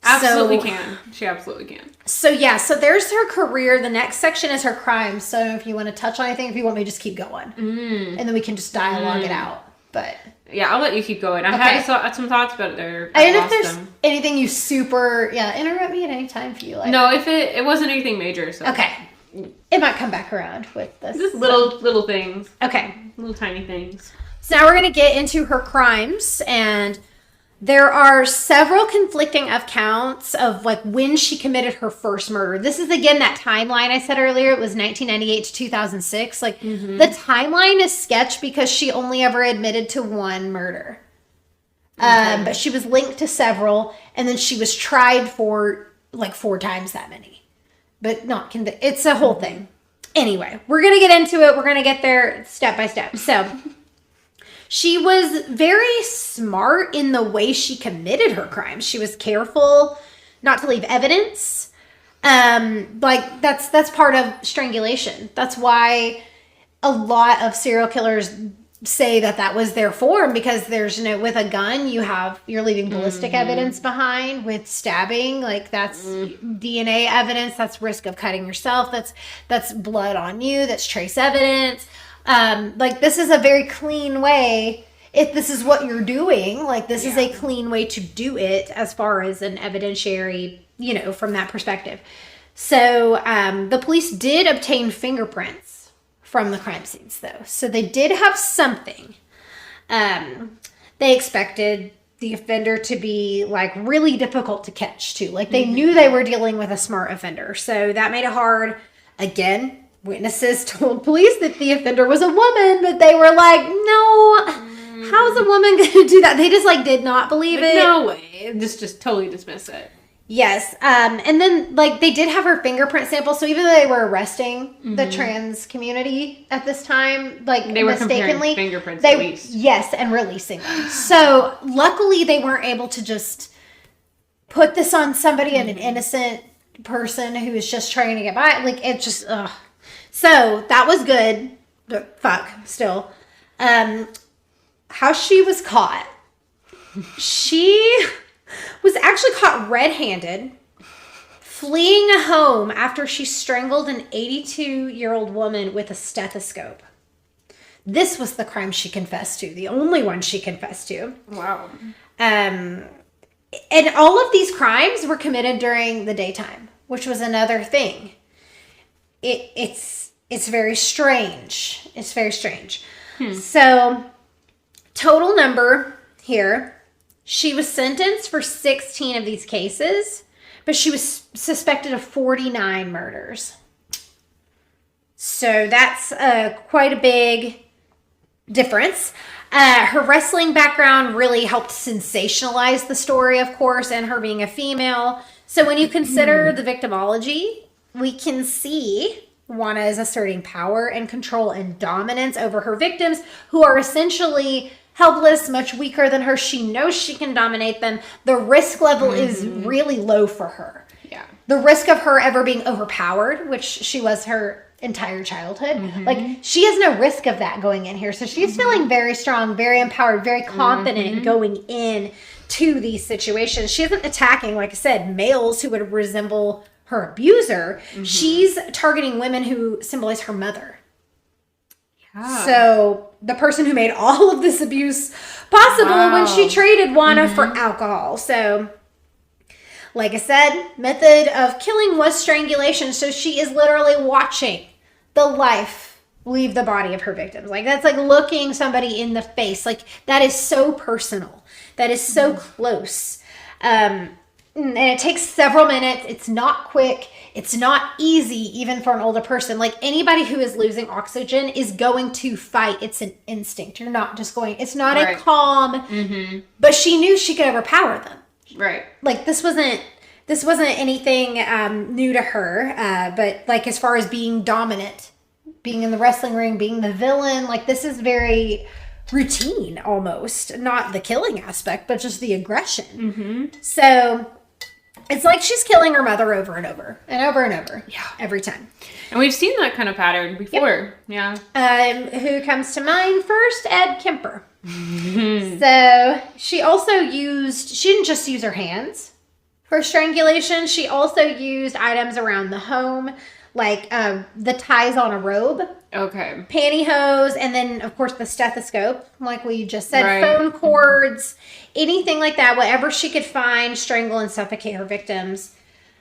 Absolutely can. She absolutely can. So, yeah. So, there's her career. The next section is her crimes. So, if you want to touch on anything, if you want me to just keep going. And then we can just dialogue it out. But... Yeah, I'll let you keep going. I had some thoughts, but they're... I don't know if there's anything you super... Yeah, interrupt me at any time if you like. No, if it wasn't anything major, so... Okay. It might come back around with this. Just little things. Okay. Little tiny things. So now we're going to get into her crimes, and there are several conflicting accounts of, like, when she committed her first murder. This is, again, that timeline I said earlier. It was 1998 to 2006. Like, the timeline is sketched because she only ever admitted to one murder. But she was linked to several, and then she was tried for, like, 4 times that many. But not convicted. It's a whole thing. Anyway, we're going to get into it. We're going to get there step by step. So... She was very smart in the way she committed her crimes. She was careful not to leave evidence. Like, that's part of strangulation. That's why a lot of serial killers say that was their form, because there's with a gun, you're leaving ballistic evidence behind. With stabbing, like, that's DNA evidence. That's risk of cutting yourself. That's blood on you. That's trace evidence. Like, this is a very clean way. If this is what you're doing, like, this is a clean way to do it as far as an evidentiary, from that perspective. So, the police did obtain fingerprints from the crime scenes, though. So they did have something. They expected the offender to be, like, really difficult to catch, too. Like, they knew they were dealing with a smart offender. So that made it hard. Again, witnesses told police that the offender was a woman, but they were like, no, how's a woman going to do that? They just, like, did not believe it. No way. Just totally dismiss it. Yes. And then, like, they did have her fingerprint sample. So even though they were arresting the trans community at this time, like, they were mistakenly, fingerprints at least. Yes, and releasing them. So luckily they weren't able to just put this on somebody, an innocent person who was just trying to get by. Like, it just, ugh. So that was good, but fuck, still. How she was caught. She was actually caught red-handed, fleeing a home after she strangled an 82-year-old woman with a stethoscope. This was the crime she confessed to, the only one she confessed to. Wow. And all of these crimes were committed during the daytime, which was another thing. It's very strange. It's very strange. So, total number here, she was sentenced for 16 of these cases, but she was suspected of 49 murders. So, that's quite a big difference. Her wrestling background really helped sensationalize the story, of course, and her being a female. So when you consider the victimology, we can see JUANA is asserting power and control and dominance over her victims, who are essentially helpless, much weaker than her. She knows she can dominate them. The risk level is really low for her. Yeah. The risk of her ever being overpowered, which she was her entire childhood, like she has no risk of that going in here. So she's feeling very strong, very empowered, very confident going in to these situations. She isn't attacking, like I said, males who would resemble her abuser. She's targeting women who symbolize her mother. So the person who made all of this abuse possible when she traded JUANA for alcohol. So like I said, method of killing was strangulation. So she is literally watching the life leave the body of her victims. Like that's like looking somebody in the face. Like that is so personal. That is so close. And it takes several minutes. It's not quick. It's not easy, even for an older person. Like anybody who is losing oxygen is going to fight. It's an instinct. You're not just going, it's not a calm, but she knew she could overpower them. Right. Like this wasn't anything new to her. But like as far as being dominant, being in the wrestling ring, being the villain, like this is very routine almost. Not the killing aspect, but just the aggression. So it's like she's killing her mother over and over and over and over. Yeah. Every time. And we've seen that kind of pattern before. Yep. Yeah. Who comes to mind first? Ed Kemper. So she also she didn't just use her hands for strangulation. She also used items around the home, like the ties on a robe. Okay. Pantyhose, and then, of course, the stethoscope, like we just said, phone cords, anything like that, whatever she could find, strangle and suffocate her victims.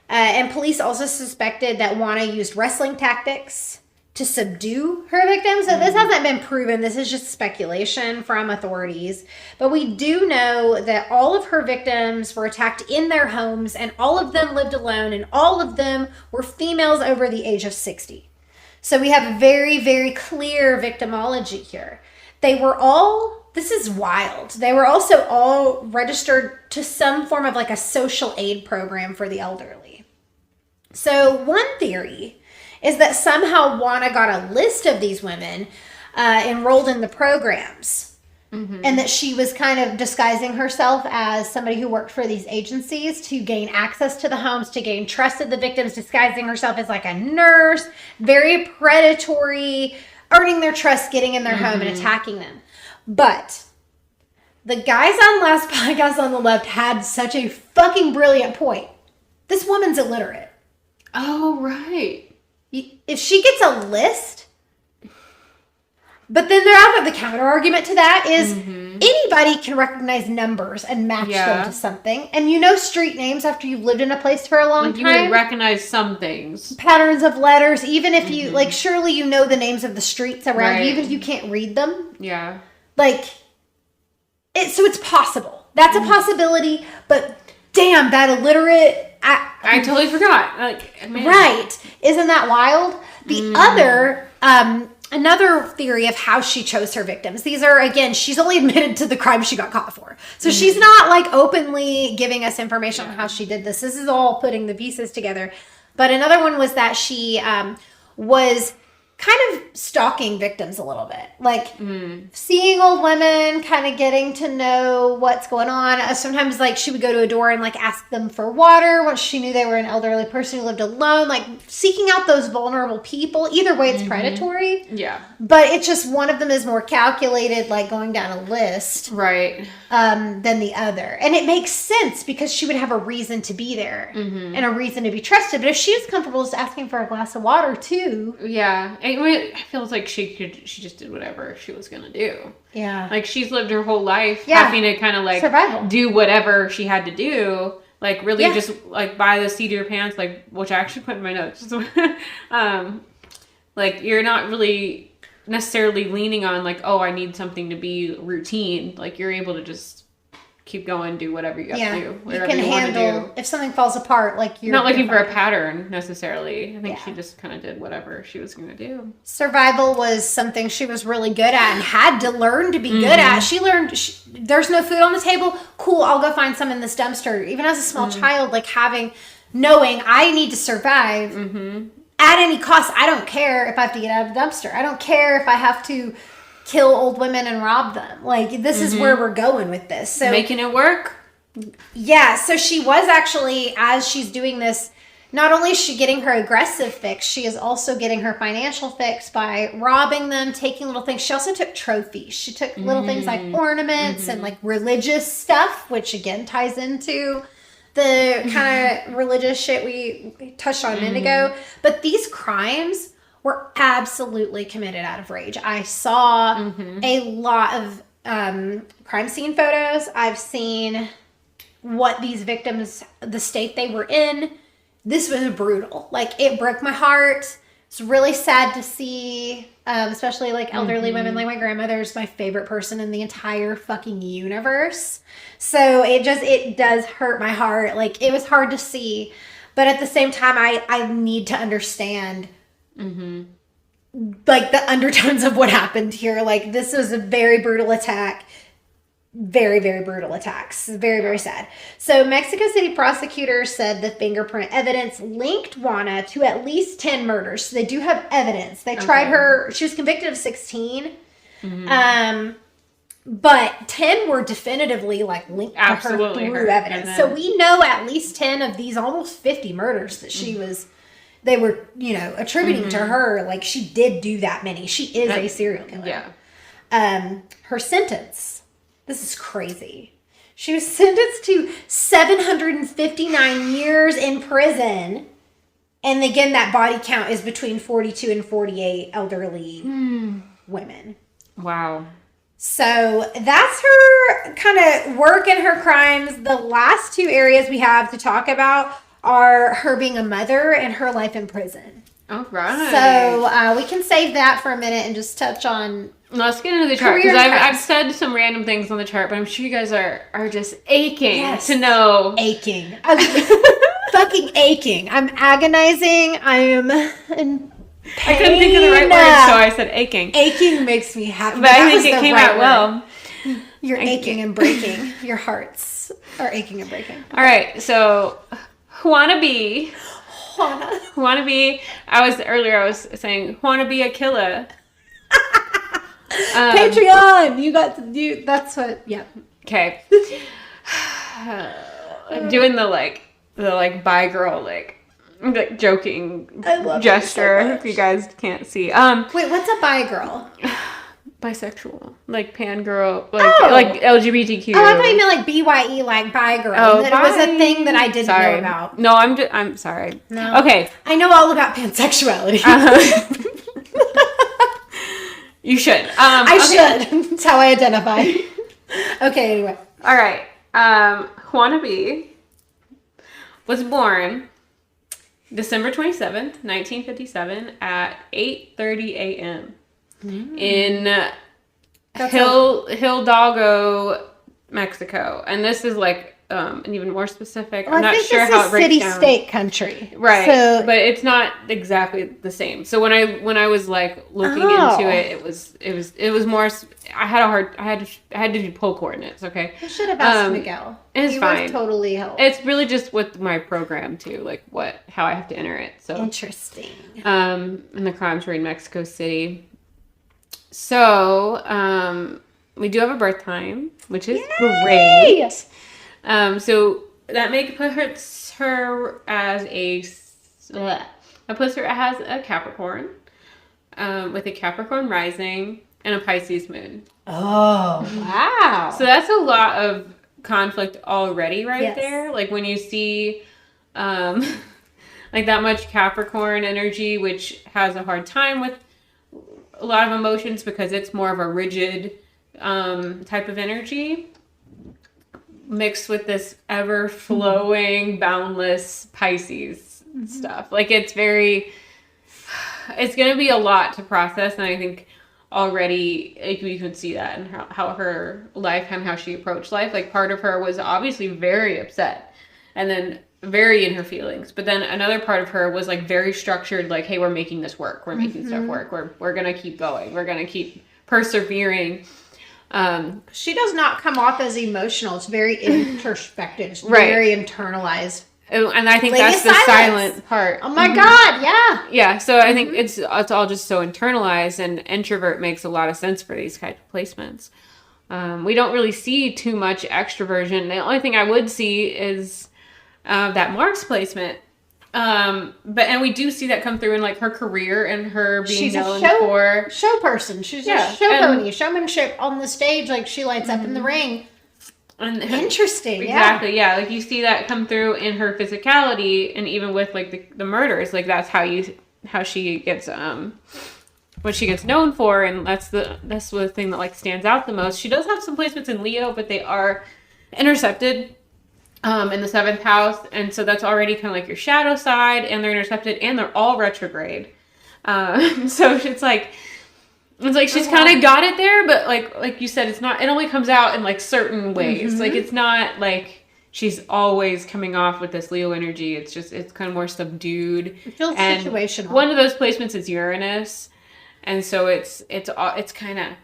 And police also suspected that JUANA used wrestling tactics to subdue her victims. So this hasn't been proven. This is just speculation from authorities. But we do know that all of her victims were attacked in their homes, and all of them lived alone, and all of them were females over the age of 60. So we have a very, very clear victimology here. They were all, this is wild. They were also all registered to some form of like a social aid program for the elderly. So one theory is that somehow JUANA got a list of these women enrolled in the programs. And that she was kind of disguising herself as somebody who worked for these agencies to gain access to the homes, to gain trust of the victims, disguising herself as like a nurse, very predatory, earning their trust, getting in their home and attacking them. But the guys on last podcast on the left had such a fucking brilliant point. This woman's illiterate. Oh, right. If she gets a list, but then the counter argument to that is anybody can recognize numbers and match them to something. And you know street names after you've lived in a place for a long time. You would recognize some things. Patterns of letters, even if you, like, surely you know the names of the streets around you, even if you can't read them. Yeah. Like, so it's possible. That's a possibility, but damn, that illiterate... I totally forgot. Like, man. Right. Isn't that wild? The other... Another theory of how she chose her victims. These are, again, she's only admitted to the crime she got caught for. So she's not like openly giving us information on how she did this. This is all putting the pieces together. But another one was that she was kind of stalking victims a little bit. Like seeing old women, kind of getting to know what's going on. Sometimes like she would go to a door and like ask them for water once she knew they were an elderly person who lived alone. Like seeking out those vulnerable people. Either way, it's predatory. Yeah. But it's just one of them is more calculated, like going down a list. Right. Than the other. And it makes sense because she would have a reason to be there and a reason to be trusted. But if she was comfortable just asking for a glass of water too. Yeah. It feels like she just did whatever she was going to do. Yeah. Like she's lived her whole life having to kind of like survival. Do whatever she had to do. Like really just like buy the seat of your pants, like, which I actually put in my notes. Like you're not really necessarily leaning on like, oh, I need something to be routine. Like you're able to just keep going, do whatever you got to do. You Whatever can you want to handle do. if something falls apart. Like you're Not looking for a fine. pattern necessarily. I think Yeah. she just kind of did whatever she was going to do. Survival was something she was really good at and had to learn to be good at. She learned there's no food on the table. Cool, I'll go find some in this dumpster. Even as a small child, like knowing I need to survive at any cost. I don't care if I have to get out of the dumpster. I don't care if I have to kill old women and rob them. Like, this is where we're going with this. So Making it work. yeah, so she was actually, as she's doing this, not only is she getting her aggressive fix, she is also getting her financial fix by robbing them, taking little things. She also took trophies. She took little things like ornaments and like religious stuff, which again ties into the kind of religious shit we touched on a minute ago. But these crimes were absolutely committed out of rage. I saw a lot of crime scene photos. I've seen what these victims, the state they were in. This was brutal. Like, it broke my heart. It's really sad to see, especially like elderly women. Like, my grandmother's my favorite person in the entire fucking universe. So it does hurt my heart. Like, it was hard to see, but at the same time, I need to understand like the undertones of what happened here. Like, this was a very brutal attack. Very, very brutal attacks. Very, very sad. So Mexico City prosecutors said the fingerprint evidence linked JUANA to at least 10 murders. So they do have evidence. They tried her. She was convicted of 16. But 10 were definitively like linked to her through evidence. So we know at least 10 of these almost 50 murders that they were, attributing to her. Like, she did do that many. She is a serial killer. Yeah. Her sentence. This is crazy. She was sentenced to 759 years in prison. And again, that body count is between 42 and 48 elderly women. Wow. So that's her kind of work and her crimes. The last two areas we have to talk about are her being a mother and her life in prison. All right. So we can save that for a minute and just touch on... Let's get into the chart, because I've said some random things on the chart, but I'm sure you guys are just aching to know. Aching. Fucking aching. I'm agonizing. I am in pain. I couldn't think of the right word, so I said aching. Aching makes me happy. But I think it came out well. You're aching and breaking. Your hearts are aching and breaking. All right, so wanna be. I was saying wanna be a killer. Patreon. That's what. Yeah. Okay. I'm doing the bi girl like joking gesture. So if you guys can't see. Wait, what's a bi girl? Bisexual, like pan girl, like LGBTQ. Oh, I thought you meant like BYE, like bi girl. Oh, that it was a thing that I didn't know about. No, I'm sorry. No. Okay. I know all about pansexuality. You should. I should. That's how I identify. Okay, anyway. All right. Wannabe was born December 27th, 1957 at 8:30 a.m. in Hidalgo, Mexico. And this is like and even more specific. Well, I'm not sure how it breaks down. City-state country, right? So, but it's not exactly the same. So when I was like looking into it, it was more. I had to do pole coordinates. Okay, I should have asked Miguel. It's fine. Was totally helpful. It's really just with my program too, like how I have to enter it. So interesting. And the crimes were in Mexico City. So we do have a birth time, which is great. So that puts her as a Capricorn, with a Capricorn rising and a Pisces moon. Oh, wow. So that's a lot of conflict already there. Like when you see like that much Capricorn energy, which has a hard time with a lot of emotions because it's more of a rigid type of energy, mixed with this ever-flowing, boundless Pisces stuff. Like it's going to be a lot to process, and I think already, like, you can see that in how her life and how she approached life. Like, part of her was obviously very upset and then very in her feelings. But then another part of her was like very structured, like, hey, we're making this work. We're making stuff work. We're going to keep going. We're going to keep persevering. She does not come off as emotional. It's very introspective. It's very internalized. And I think that's the silent part. Oh my God, yeah. Yeah, so I think it's all just so internalized, and introvert makes a lot of sense for these type of placements. We don't really see too much extroversion. The only thing I would see is that Mars placement. And we do see that come through in like her career and her being known for show person. She's a show pony, showmanship on the stage. Like she lights up in the ring. And interesting. Exactly. Yeah. Like you see that come through in her physicality, and even with like the murders, like that's how she gets, what she gets known for. And that's the thing that like stands out the most. She does have some placements in Leo, but they are intercepted in the 7th house, and so that's already kind of like your shadow side, and they're intercepted, and they're all retrograde. So it's like she's kind of got it there, but like you said, it's not. It only comes out in like certain ways. Like it's not like she's always coming off with this Leo energy. It's kind of more subdued. It feels situational. One of those placements is Uranus, and so it's kind of,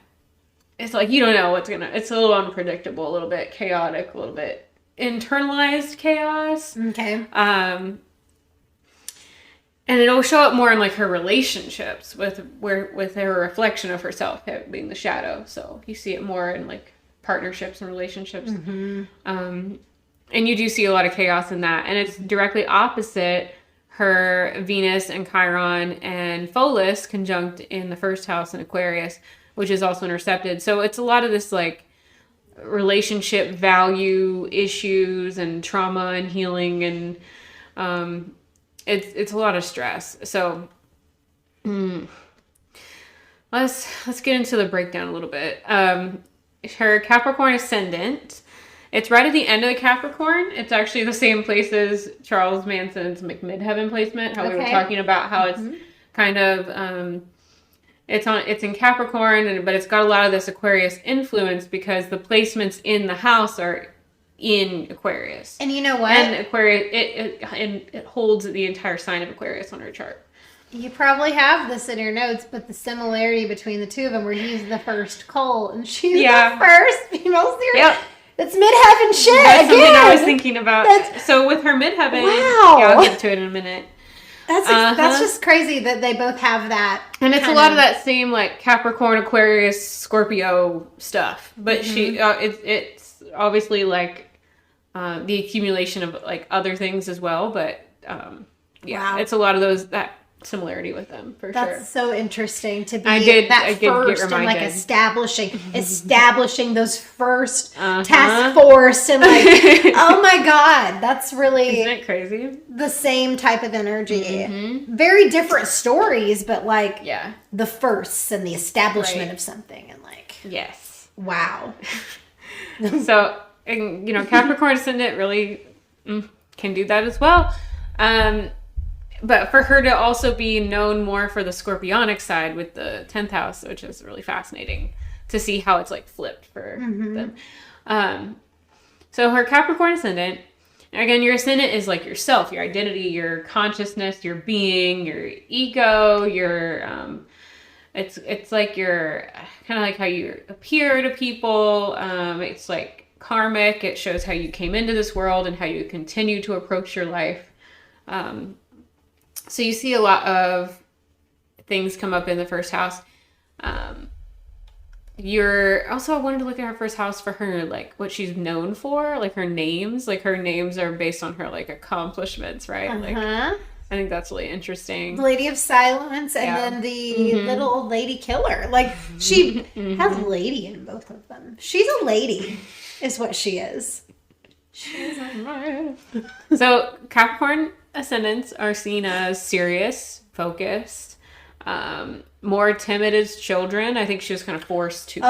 it's like you don't know what's gonna. It's a little unpredictable, a little bit chaotic, a little bit internalized chaos. Okay. And it'll show up more in like her relationships with her reflection of herself being the shadow. So you see it more in like partnerships and relationships. And you do see a lot of chaos in that, and it's directly opposite her Venus and Chiron and Pholus conjunct in the 1st house in Aquarius, which is also intercepted. So it's a lot of this like relationship value issues and trauma and healing, and it's a lot of stress. So let's get into the breakdown a little bit. Her Capricorn Ascendant, it's right at the end of the Capricorn. It's actually the same place as Charles Manson's midheaven placement, how we were talking about how it's kind of it's in Capricorn, but it's got a lot of this Aquarius influence because the placements in the house are in Aquarius. And you know what? And Aquarius, it holds the entire sign of Aquarius on her chart. You probably have this in your notes, but the similarity between the two of them, where he's the first Cole and she's the first female series. Yep. It's midheaven shit. That's something I was thinking about. So with her midheaven, I'll get to it in a minute. That's just crazy that they both have that. And it's a lot of that same like Capricorn, Aquarius, Scorpio stuff. But it's obviously like the accumulation of like other things as well. But it's a lot of that similarity with them for sure. That's so interesting to be I did get reminded. And like establishing those first task force and like oh my God, that's really, isn't it crazy? The same type of energy. Very different stories, but like the firsts and the establishment of something, and like wow. So, and, Capricorn Ascendant really can do that as well. But for her to also be known more for the Scorpionic side with the 10th house, which is really fascinating to see how it's like flipped for them. So her Capricorn Ascendant, again, your Ascendant is like yourself, your identity, your consciousness, your being, your ego, your, it's like your, kind of like how you appear to people. It's like karmic. It shows how you came into this world and how you continue to approach your life. So you see a lot of things come up in the 1st house. I wanted to look at her 1st house for her, like what she's known for, like her names. Like her names are based on her like accomplishments, right? Like I think that's really interesting. The Lady of Silence, and then the little old lady killer. Like she has lady in both of them. She's a lady, is what she is. She's a So Capricorn Ascendants are seen as serious, focused, more timid as children. I think she was kind of forced to.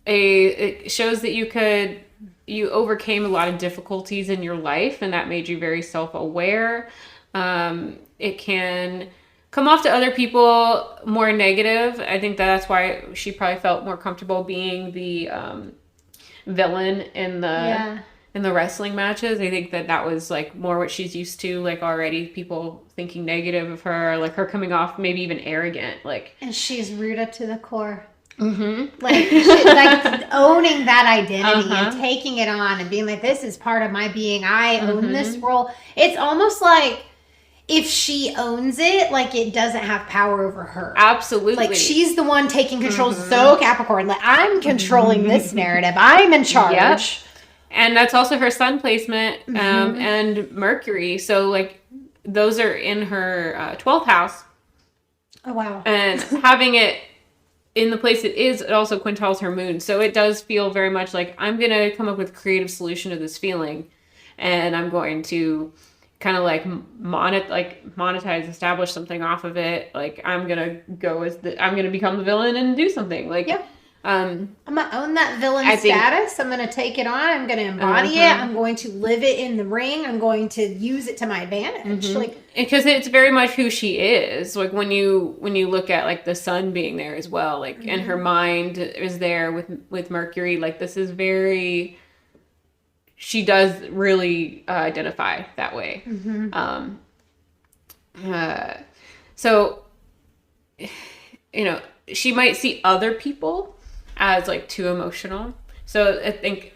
It shows that you overcame a lot of difficulties in your life, and that made you very self-aware. It can come off to other people more negative. I think that's why she probably felt more comfortable being the villain in the wrestling matches. I think that was like more what she's used to, like already people thinking negative of her, like her coming off maybe even arrogant, like. And she's rooted to the core. Mm-hmm. Like owning that identity and taking it on and being like, this is part of my being. I own this role. It's almost like if she owns it, like it doesn't have power over her. Absolutely. Like she's the one taking control. So Capricorn, like I'm controlling this narrative. I'm in charge. Yep. And that's also her sun placement and Mercury. So like those are in her 12th house. Oh, wow. And having it in the place it also quintiles her moon. So it does feel very much like I'm going to come up with a creative solution to this feeling. And I'm going to kind of like monetize, establish something off of it. Like I'm going to I'm going to become the villain and do something. Like, yeah. I'm going to own that villain status. I'm going to take it on. I'm going to embody it. I'm going to live it in the ring. I'm going to use it to my advantage. Like, because it's very much who she is. Like when you look at like the sun being there as well, like, and her mind is there with Mercury. Like this is very, she does really identify that way. So, you know, she might see other people as like too emotional. So I think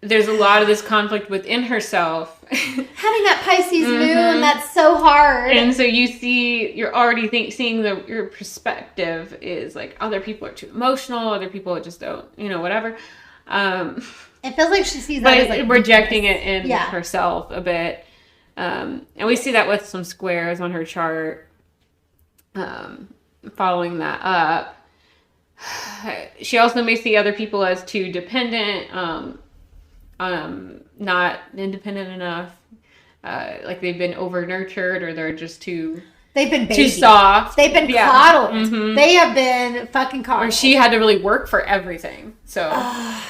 there's a lot of this conflict within herself. Having that Pisces moon, that's so hard. And so you're already seeing your perspective is like other people are too emotional, other people just don't, whatever. It feels like she sees that as like rejecting it in herself a bit. And we see that with some squares on her chart. Following that up. She also may see other people as too dependent, not independent enough. Like they've been over nurtured, or they're just too soft. They've been coddled. They have been fucking coddled. Or she had to really work for everything. So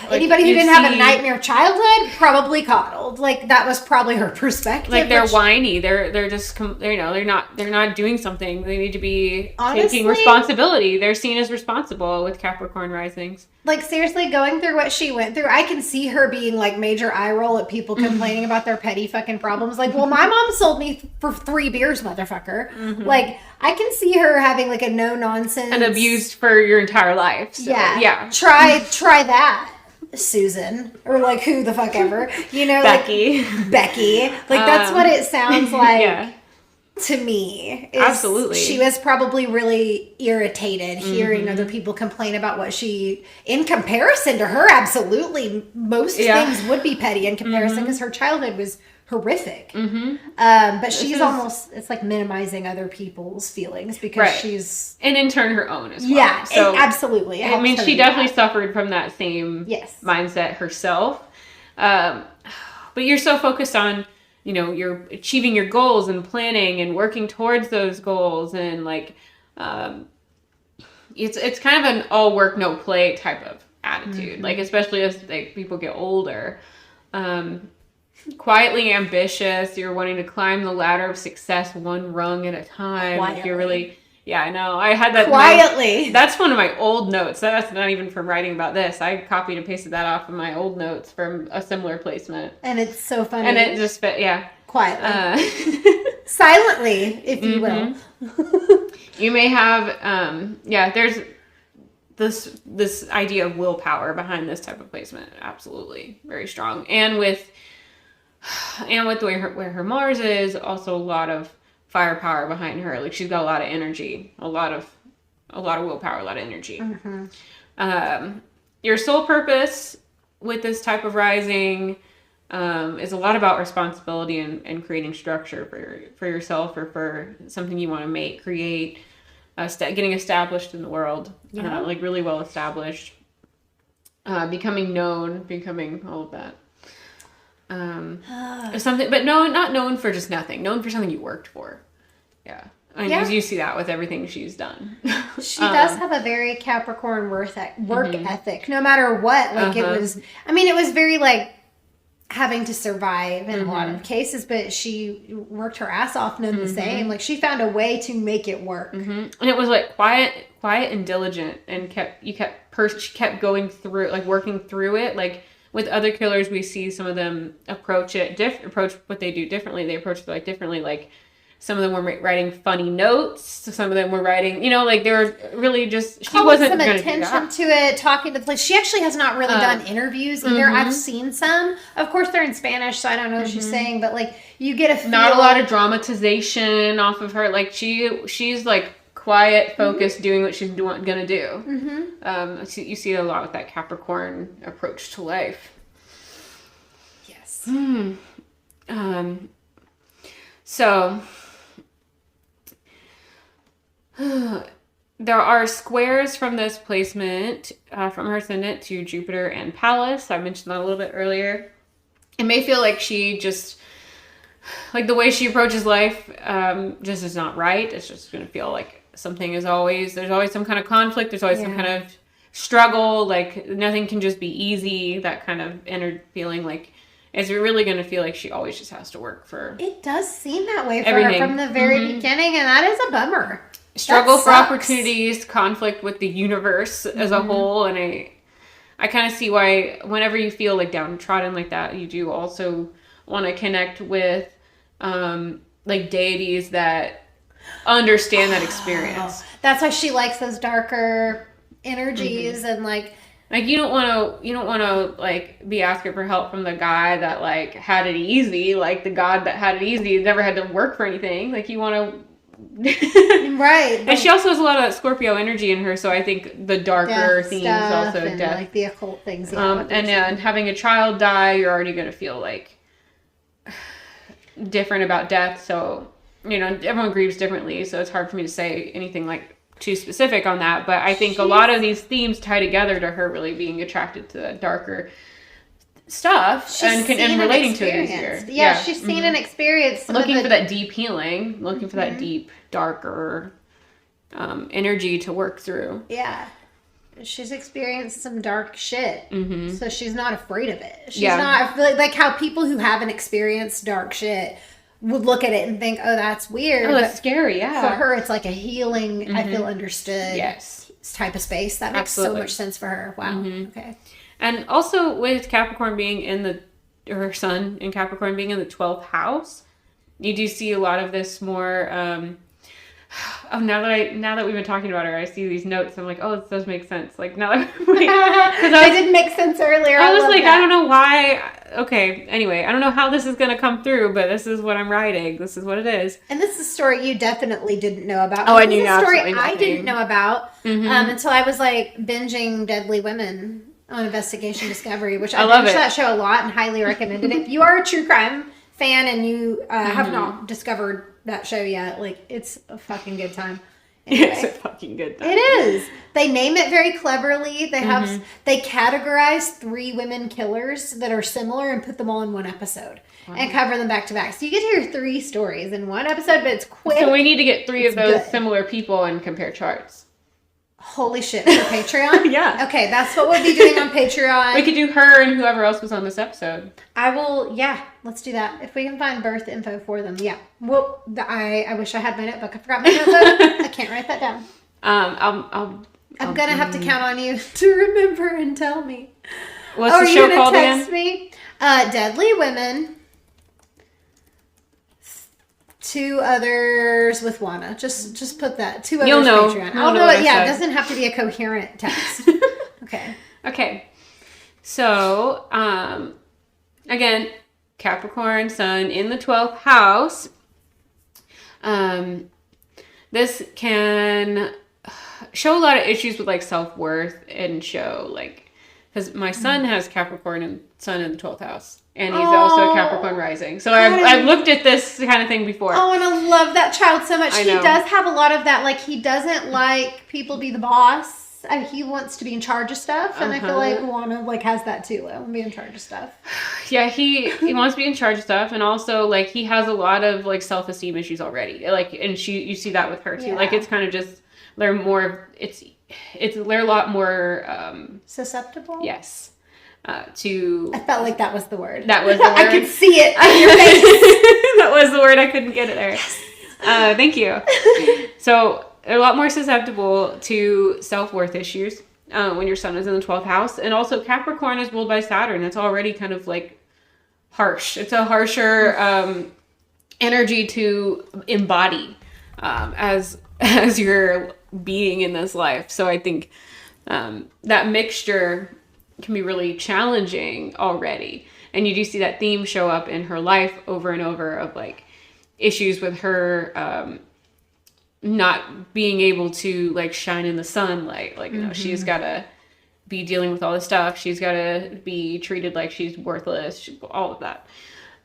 anybody who didn't have a nightmare childhood probably coddled. Like that was probably her perspective. Like they're whiny. They're just they're not doing something. They need to be taking responsibility. They're seen as responsible with Capricorn risings. Like seriously, going through what she went through, I can see her being like major eye roll at people complaining about their petty fucking problems. Like, well, my mom sold me for 3 beers, motherfucker. Like, I can see her having like a no nonsense and abused for your entire life. So, yeah. Try that, Susan, or like who the fuck ever. Becky. Like, Becky. Like that's what it sounds like. To me, absolutely, she was probably really irritated hearing other people complain about what she, in comparison to her, absolutely most things would be petty in comparison because her childhood was horrific. But it's like minimizing other people's feelings because she's, and in turn her own as well. Yeah, so absolutely. I mean, she definitely suffered from that same mindset herself. But you're so focused on, you're achieving your goals and planning and working towards those goals. And like, it's kind of an all work, no play type of attitude. Like, especially as like people get older, quietly ambitious. You're wanting to climb the ladder of success one rung at a time. Like you're really, I know. I had that quietly. That's one of my old notes. That's not even from writing about this. I copied and pasted that off of my old notes from a similar placement. And it's so funny. And it just fit, quietly. Silently, if you will. You may have, there's this idea of willpower behind this type of placement. Absolutely. Very strong. And with the way where her Mars is, also a lot of firepower behind her. Like she's got a lot of energy, a lot of willpower, a lot of energy. Your soul purpose with this type of rising is a lot about responsibility and creating structure for yourself or for something you want to create, getting established in the world, like really well established, becoming known, becoming all of that. Something, but not known for just nothing, known for something you worked for. You see that with everything she's done. She does have a very Capricorn work ethic, no matter what. Like it was very like, having to survive in a lot of cases, but she worked her ass off none the same. Like, she found a way to make it work. And it was like quiet and diligent, and she kept going through, like working through it. Like with other killers, we see some of them approach what they do differently. They approach it like differently. Like some of them were writing funny notes. Some of them were writing, like they were really just, she wasn't going to do that. Attention to it, talking to the police. She actually has not really done interviews either. I've seen some. Of course, they're in Spanish, so I don't know what she's saying, but like you get a feel. Not a lot of dramatization off of her. Like she's like quiet, focused, doing what she's gonna do. So you see a lot with that Capricorn approach to life. Yes. So there are squares from this placement, from her ascendant to Jupiter and Pallas. I mentioned that a little bit earlier. It may feel like she just, like the way she approaches life, just is not right. It's just going to feel like there's always some kind of conflict. There's always some kind of struggle. Like nothing can just be easy. That kind of inner feeling, like, it's really going to feel like she always just has to work for. It does seem that way for everything. her from the very beginning, and that is a bummer. Struggle for opportunities, conflict with the universe as a whole, and I kind of see why whenever you feel like downtrodden like that, you do also want to connect with like deities that understand that experience. That's why she likes those darker energies and like you don't want to like be asking for help from the guy that like had it easy, like the god that had it easy never had to work for anything. Like you want to right. And she also has a lot of that Scorpio energy in her, so I think the darker themes also and death, like the occult things. and having a child die, you're already going to feel like different about death. So everyone grieves differently, so it's hard for me to say anything like too specific on that. But I think a lot of these themes tie together to her really being attracted to the darker stuff and relating to it easier. Yeah, she's seen and experienced looking for that deep healing, looking for that deep, darker energy to work through. Yeah. She's experienced some dark shit. So she's not afraid of it. She's not, I feel like how people who haven't experienced dark shit would look at it and think, oh, that's weird. Oh, that's scary, yeah. For her, it's like a healing, I feel understood type of space. That makes so much sense for her. Wow. Okay. And also with Capricorn being her sun in Capricorn being in the 12th house, you do see a lot of this more, now that we've been talking about her, I see these notes. I'm like, oh, this does make sense. Like now that it didn't make sense earlier. I was like, I don't know why. Okay. Anyway, I don't know how this is going to come through, but this is what I'm writing. This is what it is. And this is a story you definitely didn't know about. Oh, I knew absolutely nothing. I didn't know about until I was like binging Deadly Women on Investigation Discovery, which I love that show a lot and highly recommended it. If you are a true crime fan and you have not discovered that show yet, like it's a fucking good time. Anyway, it's a fucking good time. It is. They name it very cleverly. They categorize 3 women killers that are similar and put them all in one episode and cover them back to back. So you get to hear 3 stories in one episode, but it's quick. So we need to get 3 of those similar people and compare charts. Holy shit, for Patreon? Yeah. Okay, that's what we'll be doing on Patreon. We could do her and whoever else was on this episode. Let's do that. If we can find birth info for them, yeah. Well, I wish I had my notebook. I forgot my notebook. I can't write that down. I'm going to have to count on you to remember and tell me. What's the show called again? Text me? Deadly Women. 2 others with JUANA. Just put that. 2 others You'll know. Patreon. I'll know it. Yeah, it doesn't have to be a coherent text. Okay. So, again, Capricorn Sun in the 12th house. This can show a lot of issues with like self-worth and show like, because my son has Capricorn and Sun in the 12th house. And he's also a Capricorn rising. So I've looked at this kind of thing before. Oh, and I love that child so much. He does have a lot of that. Like, he doesn't like people be the boss. And he wants to be in charge of stuff. And I feel like JUANA like has that too. I want to be in charge of stuff. Yeah, he wants to be in charge of stuff. And also, like, he has a lot of, like, self-esteem issues already. Like, and you see that with her, too. Yeah. Like, it's kind of just, they're a lot more... susceptible? Yes. to... I felt like that was the word. That was the word. I could see it on your face. That was the word. I couldn't get it there. Thank you. So they're a lot more susceptible to self-worth issues when your sun is in the 12th house. And also Capricorn is ruled by Saturn. That's already kind of like harsh. It's a harsher energy to embody as your being in this life. So I think that mixture can be really challenging already. And you do see that theme show up in her life over and over of like issues with her not being able to like shine in the sunlight. Like, you know, she's got to be dealing with all this stuff. She's got to be treated like she's worthless, all of that.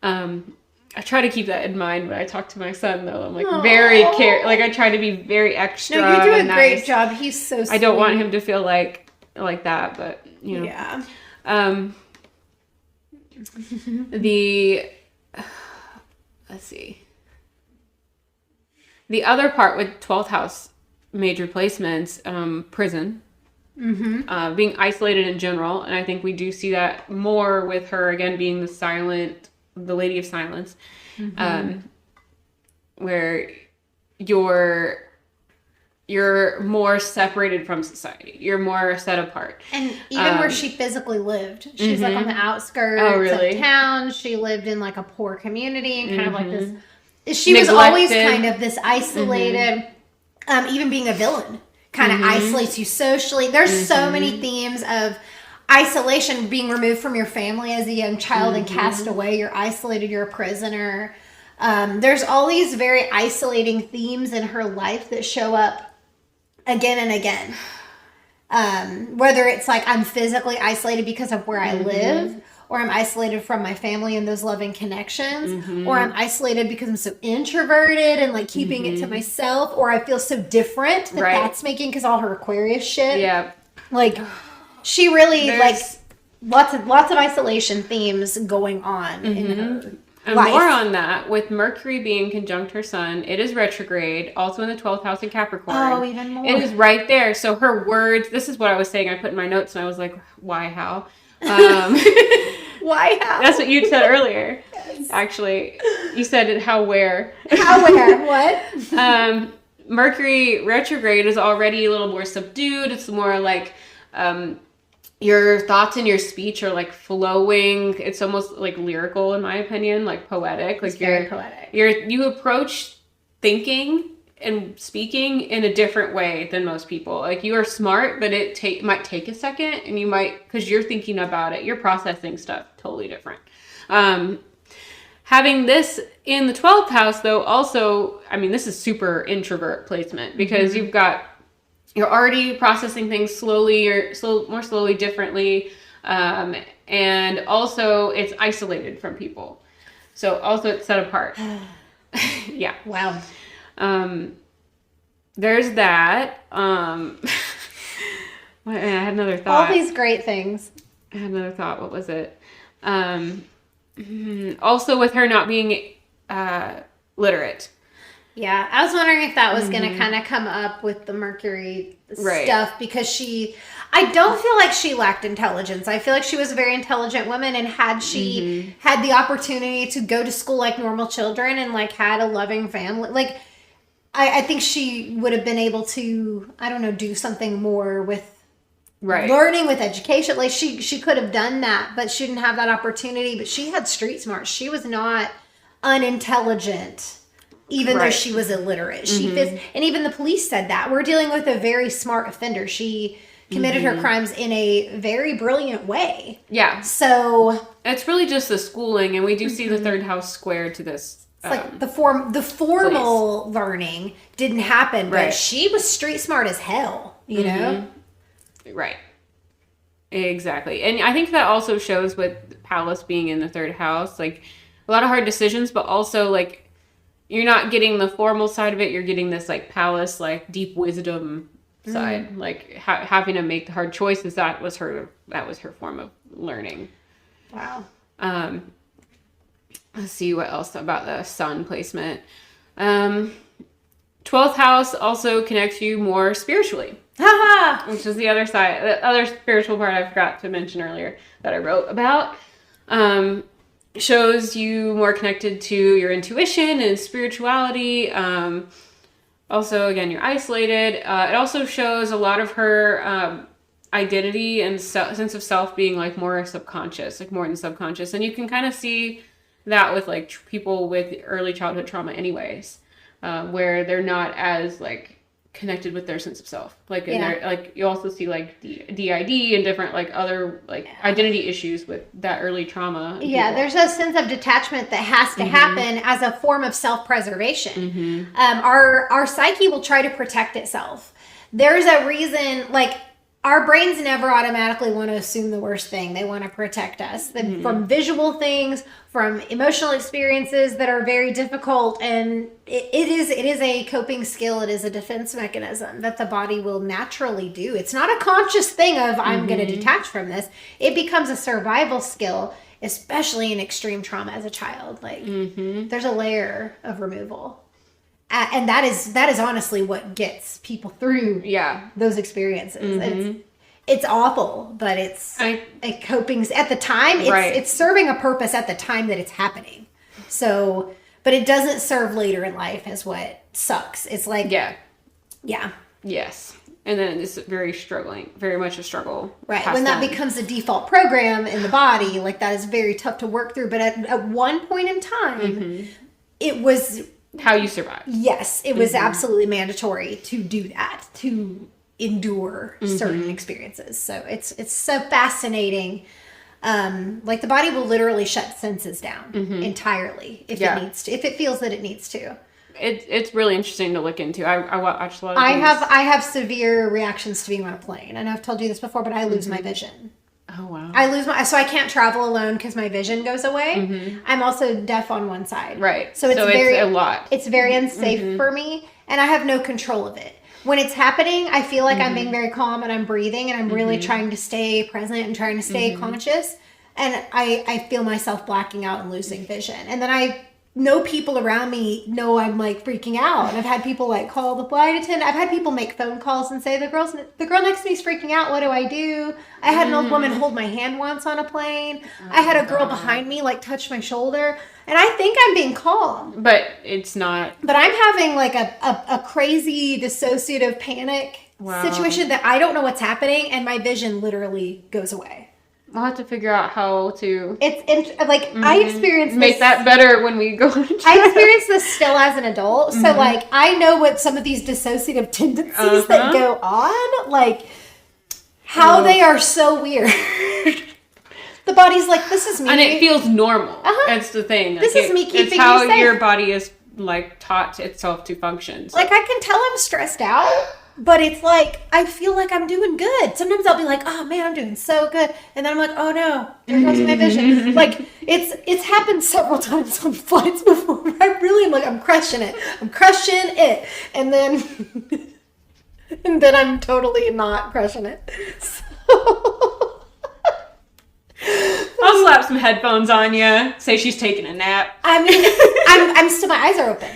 I try to keep that in mind when I talk to my son, though. I'm like very I try to be very extra. No, you do a nice. great job. He's so sweet. I don't want him to feel like that, but you know. Yeah. Let's see. The other part with 12th house major placements, prison. Being isolated in general, and I think we do see that more with her again being the Lady of Silence, where you're more separated from society. You're more set apart. And even where she physically lived, she's like on the outskirts of town. She lived in like a poor community and kind of like this. She was always kind of this isolated, even being a villain. Kind of isolates you socially. There's so many themes of isolation, being removed from your family as a young child and cast away. You're isolated. You're a prisoner. There's all these very isolating themes in her life that show up again and again. Whether it's like I'm physically isolated because of where I live, or I'm isolated from my family and those loving connections, or I'm isolated because I'm so introverted and like keeping it to myself, or I feel so different that that's making, because all her Aquarius shit. Yeah. Like she really like lots of isolation themes going on in her. And life. More on that, with Mercury being conjunct her sun, it is retrograde, also in the 12th house in Capricorn. Oh, even more. It is right there. So her words, this is what I was saying, I put in my notes and I was like, why, how? Why, how? That's what you said earlier. Yes. Actually, you said it, how, where. How, where, what? Mercury retrograde is already a little more subdued. It's more like your thoughts and your speech are like flowing. It's almost like lyrical, in my opinion, like poetic. Like it's very poetic. You approach thinking and speaking in a different way than most people. Like you are smart, but it might take a second, and you might, because you're thinking about it, you're processing stuff totally different. Having this in the 12th house, though, also, I mean, this is super introvert placement, because you're already processing things slowly, or more slowly, differently. And also it's isolated from people. So also it's set apart. Yeah. Wow. There's that. I had another thought. All these great things. I had another thought. What was it? Also with her not being literate. Yeah, I was wondering if that was going to kind of come up with the Mercury stuff, because I don't feel like she lacked intelligence. I feel like she was a very intelligent woman, and had she had the opportunity to go to school like normal children and like had a loving family, like I think she would have been able to, I don't know, do something more with learning, with education. Like she could have done that, but she didn't have that opportunity. But she had street smart. She was not unintelligent, even though she was illiterate. And even the police said that. We're dealing with a very smart offender. She committed her crimes in a very brilliant way. Yeah. So it's really just the schooling, and we do see the third house square to this. It's like the formal learning didn't happen, but she was street smart as hell, you know? Right. Exactly. And I think that also shows with Pallas being in the third house, like a lot of hard decisions, but also like you're not getting the formal side of it. You're getting this like Pallas, like deep wisdom side, like having to make the hard choices. That was her form of learning. Wow. Let's see what else about the sun placement. 12th house also connects you more spiritually. Haha! Which is the other side, the other spiritual part I forgot to mention earlier that I wrote about. Shows you more connected to your intuition and spirituality. Also, again, you're isolated. It also shows a lot of her identity and sense of self being like more subconscious, like more in the subconscious. And you can kind of see that with like people with early childhood trauma anyways, where they're not as like connected with their sense of self. Like in their, like you also see like DID and different like other like identity issues with that early trauma. Yeah, there's a sense of detachment that has to happen as a form of self-preservation. Our psyche will try to protect itself. There's a reason, like, our brains never automatically want to assume the worst thing. They want to protect us from visual things, from emotional experiences that are very difficult. And it is a coping skill. It is a defense mechanism that the body will naturally do. It's not a conscious thing of I'm going to detach from this. It becomes a survival skill, especially in extreme trauma as a child. Like there's a layer of removal. And that is honestly what gets people through those experiences. It's awful, but it's a coping at the time. It's serving a purpose at the time that it's happening. So, but it doesn't serve later in life is what sucks. It's like yes. And then it's very much a struggle. Right. When that becomes the default program in the body, like that is very tough to work through. But at one point in time, it was how you survive. Yes, it was absolutely mandatory to do that, to endure certain experiences. So it's so fascinating. Like the body will literally shut senses down entirely if it needs to, if it feels that it needs to. It's really interesting to look into. I watched a lot of I have severe reactions to being on a plane. I know I've told you this before, but I lose my vision. Oh, wow. I lose so I can't travel alone because my vision goes away. I'm also deaf on one side. Right. So it's a lot. It's very unsafe for me, and I have no control of it. When it's happening, I feel like I'm being very calm and I'm breathing and I'm really trying to stay present and trying to stay conscious. And I feel myself blacking out and losing vision. And then I know people around me know I'm like freaking out. And I've had people like call the flight attendant. I've had people make phone calls and say, the girl next to me is freaking out. What do I do? I had an old woman hold my hand once on a plane. I had a girl behind me like touch my shoulder. And I think I'm being calm. But it's not. But I'm having like a crazy dissociative panic situation that I don't know what's happening. And my vision literally goes away. I'll have to figure out how to. I experienced this. Make that better when we go. I experienced this still as an adult. So like, I know what some of these dissociative tendencies that go on, like how they are so weird. The body's like, this is me. And it feels normal. That's the thing. This is me keeping you safe. It's how your body is like taught itself to function. So. Like I can tell I'm stressed out. But it's like, I feel like I'm doing good. Sometimes I'll be like, oh man, I'm doing so good. And then I'm like, oh no, there goes my vision. Like, it's happened several times on flights before. I really am like, I'm crushing it. And then I'm totally not crushing it. So. I'll slap some headphones on you. Say she's taking a nap. I mean, I'm still, my eyes are open.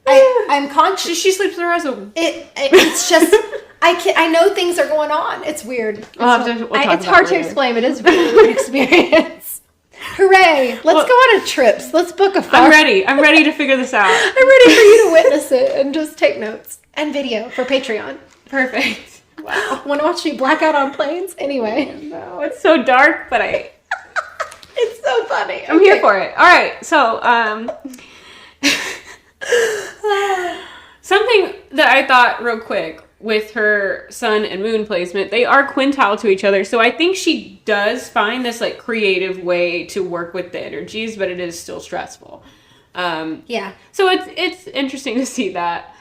I'm conscious. She sleeps with her eyes open. It's just I know things are going on. It's weird. It's hard to explain, but it's a weird experience. Hooray! Let's go on a trip. Let's book a farm. I'm ready to figure this out. I'm ready for you to witness it and just take notes and video for Patreon. Perfect. Wow. Want to watch me black out on planes? Anyway. No, it's so dark, but it's so funny. I'm here for it. All right, so something that I thought real quick with her sun and moon placement, they are quintile to each other. So I think she does find this like creative way to work with the energies, but it is still stressful. So it's interesting to see that.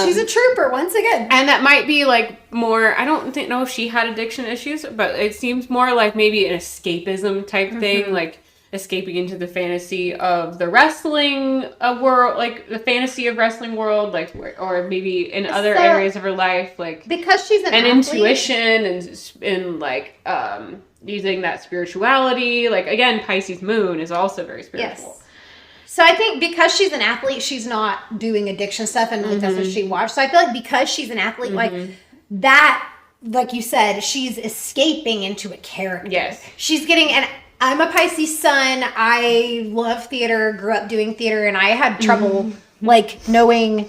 She's a trooper once again. And that might be like more, I don't know if she had addiction issues, but it seems more like maybe an escapism type thing, like escaping into the fantasy of the wrestling world, like the fantasy of wrestling world, like or maybe in other areas of her life, like because she's an athlete. Intuition and like using that spirituality. Like again, Pisces Moon is also very spiritual. Yes. So I think because she's an athlete, she's not doing addiction stuff, and like that's what she watched. So I feel like because she's an athlete, like that, like you said, she's escaping into a character. Yes. She's getting, and I'm a Pisces sun. I love theater, grew up doing theater, and I had trouble like knowing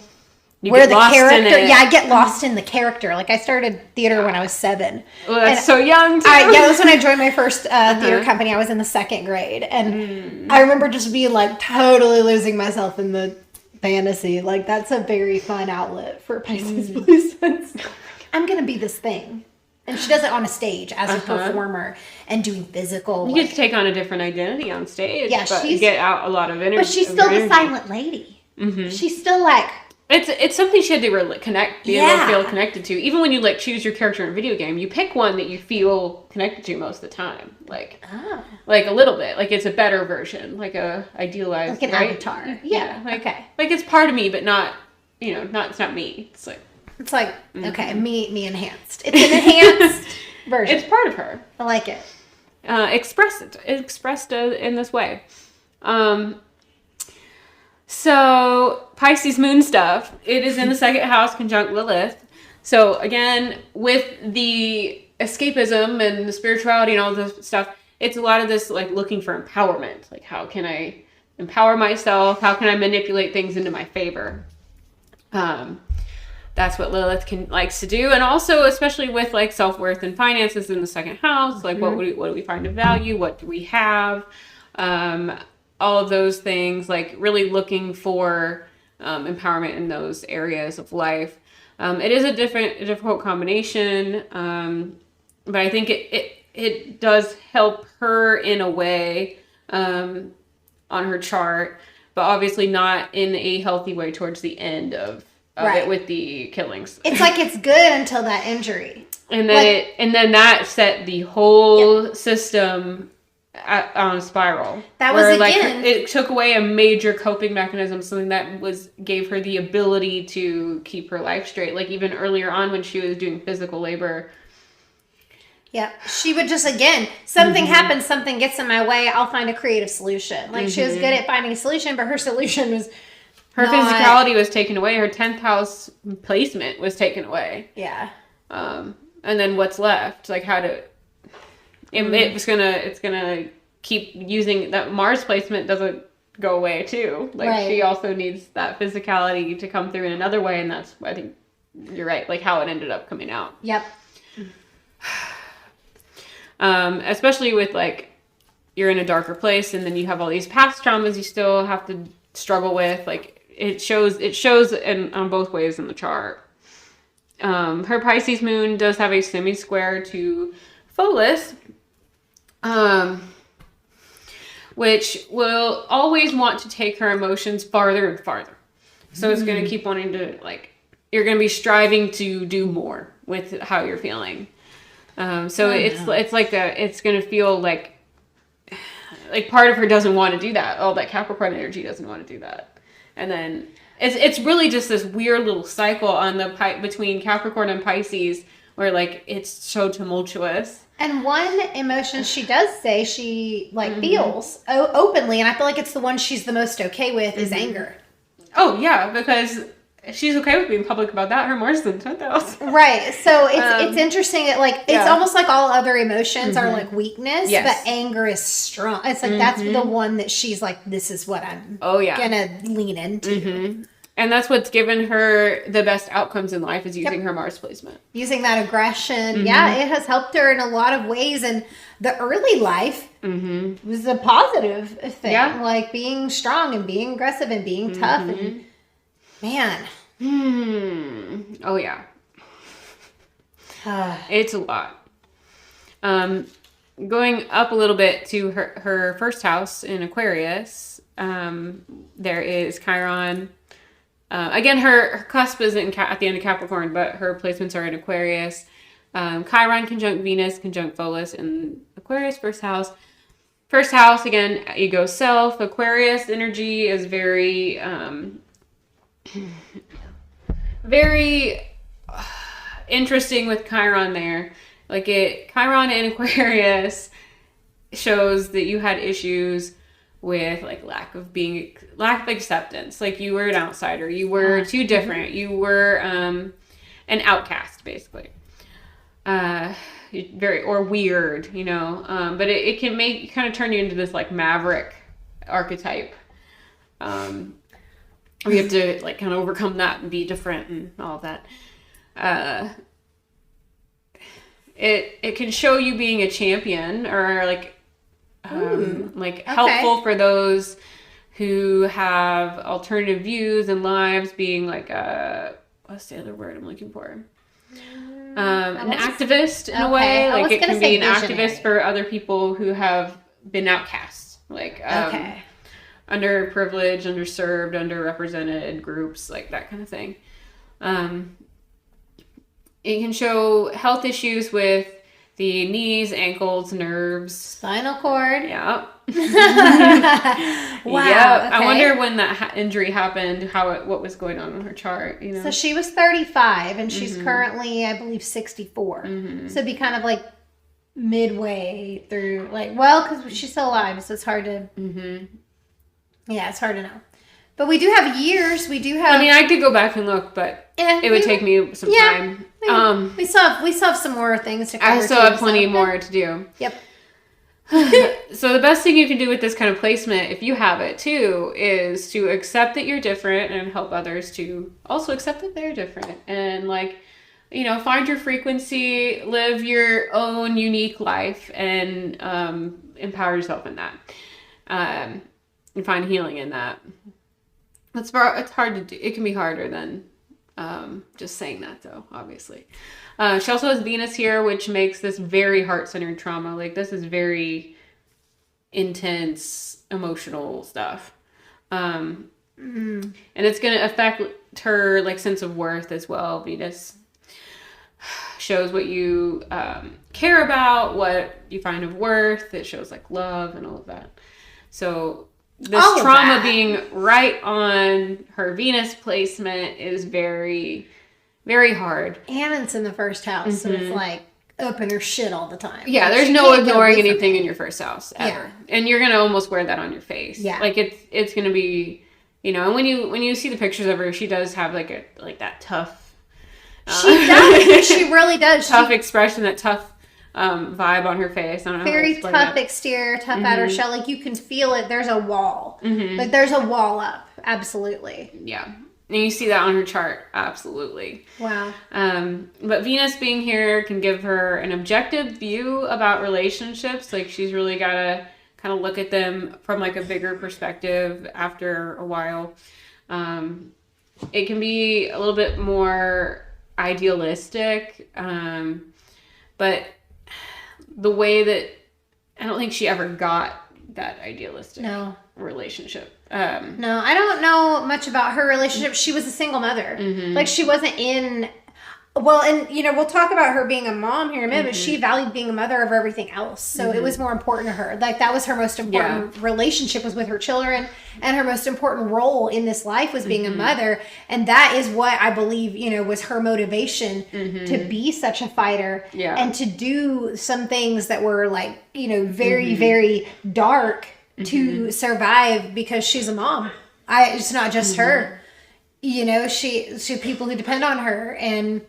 where the character. Yeah, I get lost in the character. Like I started theater when I was 7. Well, that's so young too. That was when I joined my first theater company. I was in the 2nd grade, and I remember just being like totally losing myself in the fantasy. Like that's a very fun outlet for Pisces suns. I'm gonna be this thing. And she does it on a stage as a performer and doing physical. You get to take on a different identity on stage. Yeah, but you get out a lot of energy. But she's still the silent lady. Mm-hmm. She's still like... It's something she had to able to feel connected to. Even when you like choose your character in a video game, you pick one that you feel connected to most of the time. Like a little bit. Like it's a better version. Like a idealized... Like an avatar. Yeah. Like it's part of me, but not, it's not me. It's like, okay, me enhanced. It's an enhanced version. It's part of her. I like it. Expressed in this way. So Pisces Moon stuff. It is in the 2nd house, conjunct Lilith. So again, with the escapism and the spirituality and all this stuff, it's a lot of this like looking for empowerment. Like how can I empower myself? How can I manipulate things into my favor? That's what Lilith likes to do. And also, especially with like self-worth and finances in the 2nd house, like what do we find of value? What do we have? All of those things, like really looking for empowerment in those areas of life. It is a difficult combination. But I think it does help her in a way on her chart, but obviously not in a healthy way towards the end of it with the killings. It's like it's good until that injury. And then that set the whole system on a spiral. That was again... it took away a major coping mechanism, something that gave her the ability to keep her life straight. Like even earlier on when she was doing physical labor. Yeah, she would just, again, something happens, something gets in my way, I'll find a creative solution. Like she was good at finding a solution, but her solution was... Her physicality was taken away. Her 10th house placement was taken away. Yeah. And then what's left? Like how to... It's gonna keep using... That Mars placement doesn't go away too. Like she also needs that physicality to come through in another way. And that's, I think, you're right. Like how it ended up coming out. Yep. Especially with like, you're in a darker place and then you have all these past traumas you still have to struggle with. Like, it shows on both ways in the chart. Her Pisces moon does have a semi-square to Pholus, which will always want to take her emotions farther and farther. So it's going to keep wanting to, like, you're going to be striving to do more with how you're feeling. It's going to feel like part of her doesn't want to do that. Oh, that Capricorn energy doesn't want to do that. And then it's really just this weird little cycle on between Capricorn and Pisces where like it's so tumultuous. And one emotion she does say she like feels openly, and I feel like it's the one she's the most okay with is anger. Oh yeah, because she's okay with being public about that. Her Mars is in 10th house. Right. So it's interesting that like it's almost like all other emotions are like weakness, but anger is strong. It's like that's the one that she's like, this is what I'm gonna lean into. And that's what's given her the best outcomes in life is using her Mars placement. Using that aggression. Yeah, it has helped her in a lot of ways. And the early life was a positive thing. Yeah. Like being strong and being aggressive and being tough and man. Oh, yeah. It's a lot. Going up a little bit to her first house in Aquarius, there is Chiron. Again, her cusp isn't at the end of Capricorn, but her placements are in Aquarius. Chiron conjunct Venus, conjunct Pholus in Aquarius, first house. First house, again, ego self. Aquarius energy is very... very interesting with Chiron there. Like Chiron in Aquarius shows that you had issues with like lack of acceptance. Like you were an outsider. You were too different. You were an outcast, basically. Or weird, you know, but it can kind of turn you into this like maverick archetype. We have to like kind of overcome that and be different and all of that. It can show you being a champion or like helpful for those who have alternative views and lives, being like what's the other word I'm looking for? An activist in a way. Like it can be an activist for other people who have been outcasts, like underprivileged, underserved, underrepresented groups, like that kind of thing. It can show health issues with the knees, ankles, nerves, spinal cord. Yeah. Wow. Yeah. Okay. I wonder when that injury happened, what was going on in her chart. You know. So she was 35, and she's currently, I believe, 64. So it'd be kind of like midway through, like, well, because she's still alive, so it's hard to. Yeah, it's hard to know. But we do have years. We do have. I mean, I could go back and look, but it would take me some time. We still have some more things to cover. I still have plenty more to do. Yep. So the best thing you can do with this kind of placement, if you have it too, is to accept that you're different and help others to also accept that they're different. And like, you know, find your frequency, live your own unique life, and empower yourself in that. And find healing in that. It's hard to do. It can be harder than just saying that, though, obviously. She also has Venus here, which makes this very heart-centered trauma. Like, this is very intense, emotional stuff. And it's going to affect her, like, sense of worth as well. Venus shows what you care about, what you find of worth. It shows, like, love and all of that. So this trauma being right on her Venus placement is very, very hard. And it's in the first house, so it's like open her shit all the time. Yeah, like, there's no ignoring anything in your first house ever. Yeah. And you're going to almost wear that on your face. Yeah. Like it's going to be, you know, and when you see the pictures of her, she does have like that tough. She does. She really does. Tough expression, that tough vibe on her face. I don't know. Very tough exterior, tough outer shell. Like you can feel it. There's a wall. Like there's a wall up. Absolutely. Yeah. And you see that on her chart. Absolutely. Wow. But Venus being here can give her an objective view about relationships. Like she's really got to kind of look at them from like a bigger perspective after a while. It can be a little bit more idealistic. But the way that I don't think she ever got that idealistic relationship. No, I don't know much about her relationship. She was a single mother. Like she wasn't in. Well, and you know, we'll talk about her being a mom here in a minute, but she valued being a mother over everything else. So it was more important to her. Like that was her most important relationship, was with her children, and her most important role in this life was being a mother. And that is what I believe, you know, was her motivation to be such a fighter and to do some things that were like, you know, very, very dark to survive because she's a mom. It's not just her, you know, she people who depend on her, and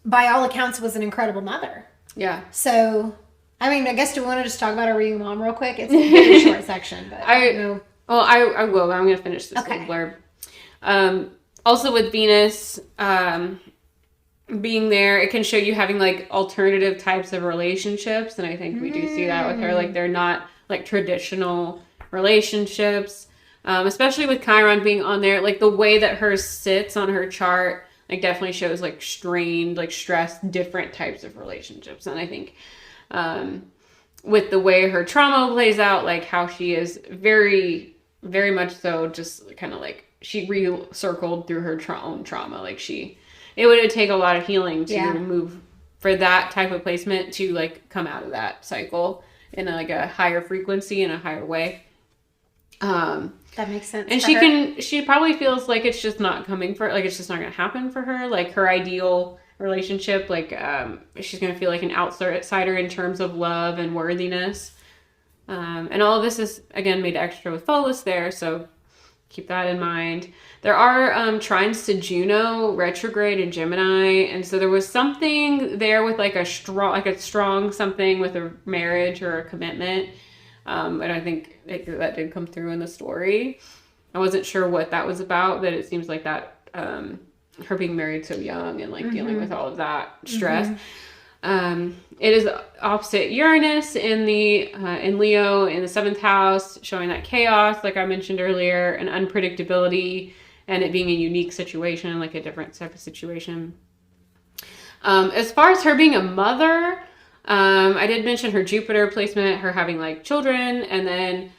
by all accounts was an incredible mother. Yeah. So, I mean, I guess do we want to just talk about her being a mom real quick? It's a very short section, but I will. I'm going to finish this little blurb. Also with Venus being there, it can show you having like alternative types of relationships, and I think we do see that with her. Like they're not like traditional relationships, especially with Chiron being on there. Like the way that hers sits on her chart, like definitely shows like strained, like stressed, different types of relationships. And I think with the way her trauma plays out, like how she is very, very much so just kind of like she recircled through her own trauma. Like it would take a lot of healing to move for that type of placement to like come out of that cycle in a higher frequency in a higher way. That makes sense. And she probably feels like it's just not coming for, like, it's just not going to happen for her. Like her ideal relationship, like, she's going to feel like an outsider in terms of love and worthiness. And all of this is, again, made extra with Pholus there. So, keep that in mind. There are trines to Juno retrograde in Gemini, and so there was something there with like a strong something with a marriage or a commitment, and I think that did come through in the story. I wasn't sure what that was about, but it seems like that her being married so young and like dealing with all of that stress. It is opposite Uranus in Leo in the 7th house, showing that chaos, like I mentioned earlier, and unpredictability, and it being a unique situation, like a different type of situation. As far as her being a mother, I did mention her Jupiter placement, her having like children, and then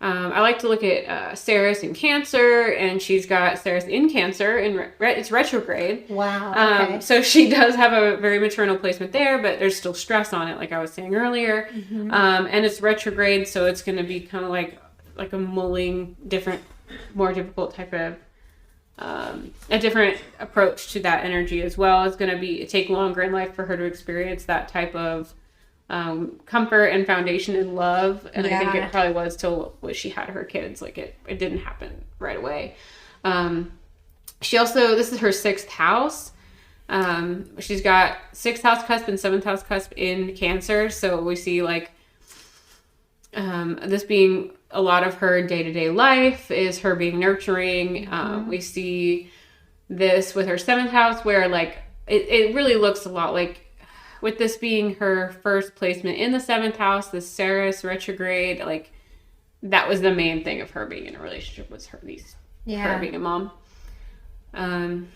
I like to look at Ceres in Cancer, and she's got Ceres in Cancer, and it's retrograde. Wow. Okay. So she does have a very maternal placement there, but there's still stress on it, like I was saying earlier. And it's retrograde, so it's going to be kind of like a mulling, different, more difficult type of, a different approach to that energy as well. It's going to take longer in life for her to experience that type of comfort and foundation and love, and I think it probably was till she had her kids. Like it didn't happen right away. She also, this is her 6th house. She's got 6th house cusp and 7th house cusp in Cancer, so we see like this being a lot of her day-to-day life is her being nurturing. We see this with her 7th house where like it really looks a lot like, with this being her first placement in the 7th house, the Ceres retrograde, like that was the main thing of her being in a relationship, was her being a mom. And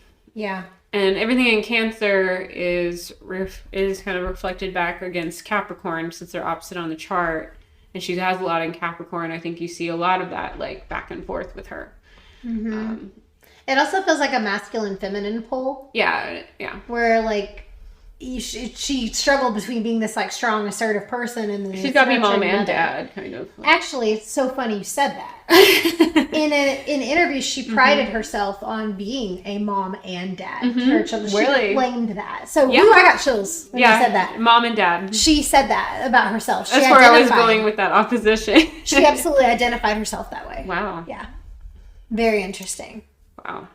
everything in Cancer is kind of reflected back against Capricorn, since they're opposite on the chart, and she has a lot in Capricorn. I think you see a lot of that like back and forth with her. It also feels like a masculine feminine pole. Yeah. Where like she struggled between being this like strong, assertive person, and then she's got to be mom and dad, kind of. Actually, it's so funny you said that. in interviews, she prided herself on being a mom and dad to her children. She claimed that. So I got chills when you said that. Mom and dad. She said that about herself. That's where I was going with that opposition. She absolutely identified herself that way. Wow. Yeah. Very interesting. Wow.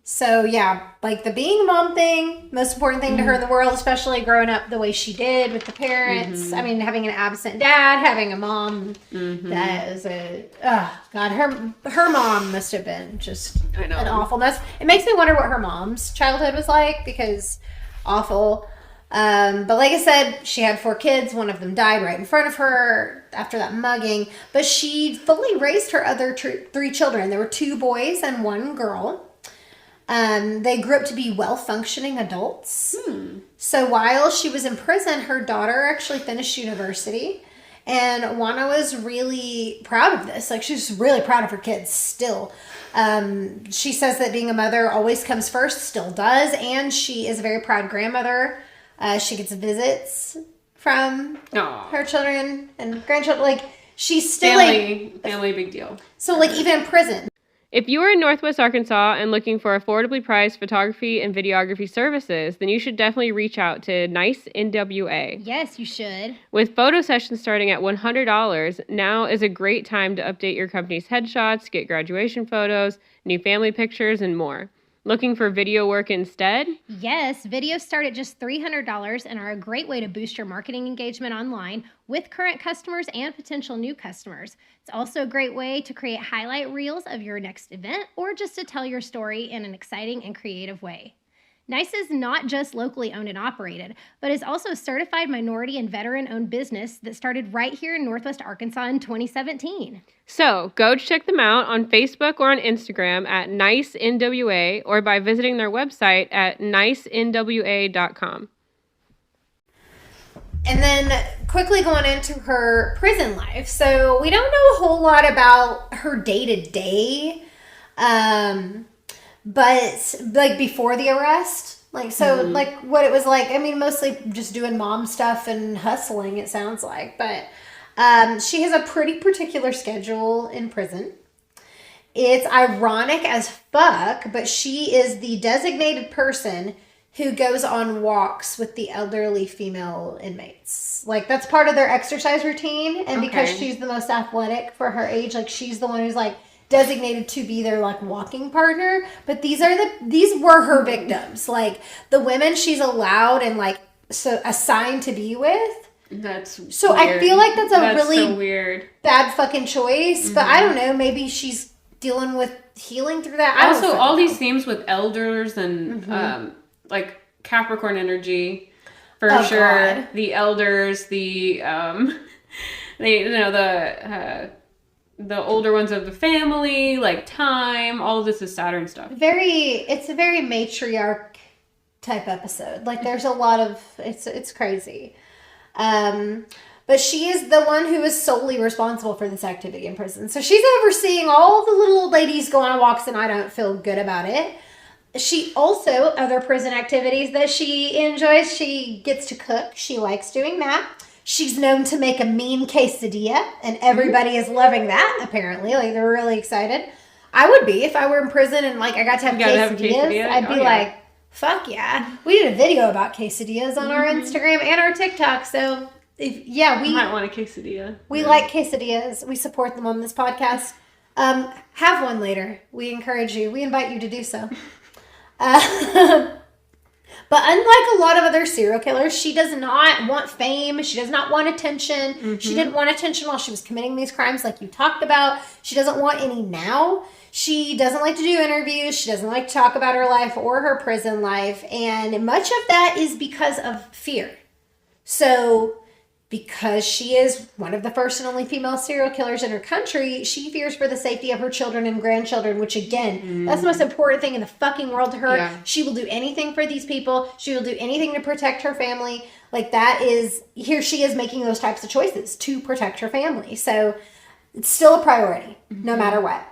So yeah, like the being a mom thing, most important thing to her in the world, especially growing up the way she did with the parents. I mean, having an absent dad, having a mom that is her mom must have been just an awful mess. It makes me wonder what her mom's childhood was like, because awful. But like I said, she had 4 kids. One of them died right in front of her after that mugging, but she fully raised her other 3 children. There were 2 boys and 1 girl. They grew up to be well-functioning adults. So while she was in prison, her daughter actually finished university, and JUANA was really proud of this. Like, she's really proud of her kids still. She says that being a mother always comes first, still does, and she is a very proud grandmother. She gets visits from her children and grandchildren. Like, she's still family big deal. So like even in prison. If you are in Northwest Arkansas and looking for affordably priced photography and videography services, then you should definitely reach out to Nice NWA. Yes, you should. With photo sessions starting at $100, now is a great time to update your company's headshots, get graduation photos, new family pictures, and more. Looking for video work instead? Yes, videos start at just $300 and are a great way to boost your marketing engagement online with current customers and potential new customers. It's also a great way to create highlight reels of your next event or just to tell your story in an exciting and creative way. Nice is not just locally owned and operated, but is also a certified minority and veteran-owned business that started right here in Northwest Arkansas in 2017. So go check them out on Facebook or on Instagram at NiceNWA or by visiting their website at nicenwa.com. And then quickly going into her prison life. So we don't know a whole lot about her day-to-day, but like before the arrest, like, so like what it was like, I mean, mostly just doing mom stuff and hustling, it sounds like, but she has a pretty particular schedule in prison. It's ironic as fuck, but she is the designated person who goes on walks with the elderly female inmates. Like, that's part of their exercise routine, and because she's the most athletic for her age, like, she's the one who's like designated to be their like walking partner, but these were her victims, like the women she's allowed and like so assigned to be with. That's so weird. I feel like that's really so weird, bad fucking choice. But I don't know, maybe she's dealing with healing through that. Also, all these themes with elders and like Capricorn energy for sure. God. The elders, the the older ones of the family, like time, all of this is Saturn stuff. It's a very matriarch type episode. Like there's a lot of, it's crazy. But she is the one who is solely responsible for this activity in prison. So she's overseeing all the little old ladies go on walks, and I don't feel good about it. She also, other prison activities that she enjoys, she gets to cook. She likes doing that. She's known to make a mean quesadilla, and everybody is loving that, apparently. Like, they're really excited. I would be if I were in prison and, like, I got to have quesadillas. I'd be like, fuck yeah. We did a video about quesadillas on our Instagram and our TikTok, so, we might want a quesadilla. We like quesadillas. We support them on this podcast. Have one later. We encourage you. We invite you to do so. But unlike a lot of other serial killers, she does not want fame. She does not want attention. She didn't want attention while she was committing these crimes like you talked about. She doesn't want any now. She doesn't like to do interviews. She doesn't like to talk about her life or her prison life. And much of that is because of fear. So because she is one of the first and only female serial killers in her country, she fears for the safety of her children and grandchildren, which again, that's the most important thing in the fucking world to her. Yeah. She will do anything for these people. She will do anything to protect her family. Like that is, here she is making those types of choices to protect her family. So it's still a priority, no matter what.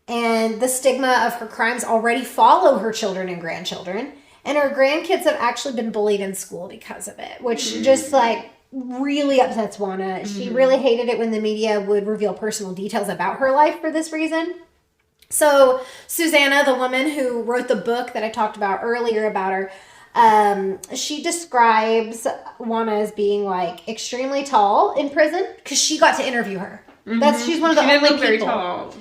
And the stigma of her crimes already follow her children and grandchildren. And her grandkids have actually been bullied in school because of it, which just like really upsets JUANA. She really hated it when the media would reveal personal details about her life for this reason. So Susanna, the woman who wrote the book that I talked about earlier about her, she describes JUANA as being like extremely tall in prison because she got to interview her. She's one of the only people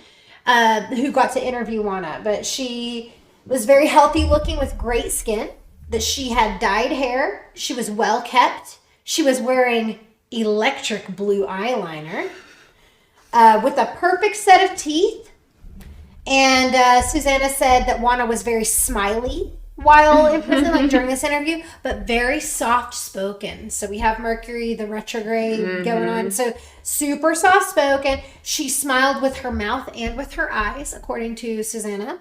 who got to interview JUANA, but she was very healthy looking with great skin, that she had dyed hair, she was well kept. She was wearing electric blue eyeliner with a perfect set of teeth. And Susanna said that JUANA was very smiley while in prison, like during this interview, but very soft-spoken. So we have Mercury, the retrograde going on. So super soft-spoken. She smiled with her mouth and with her eyes, according to Susanna.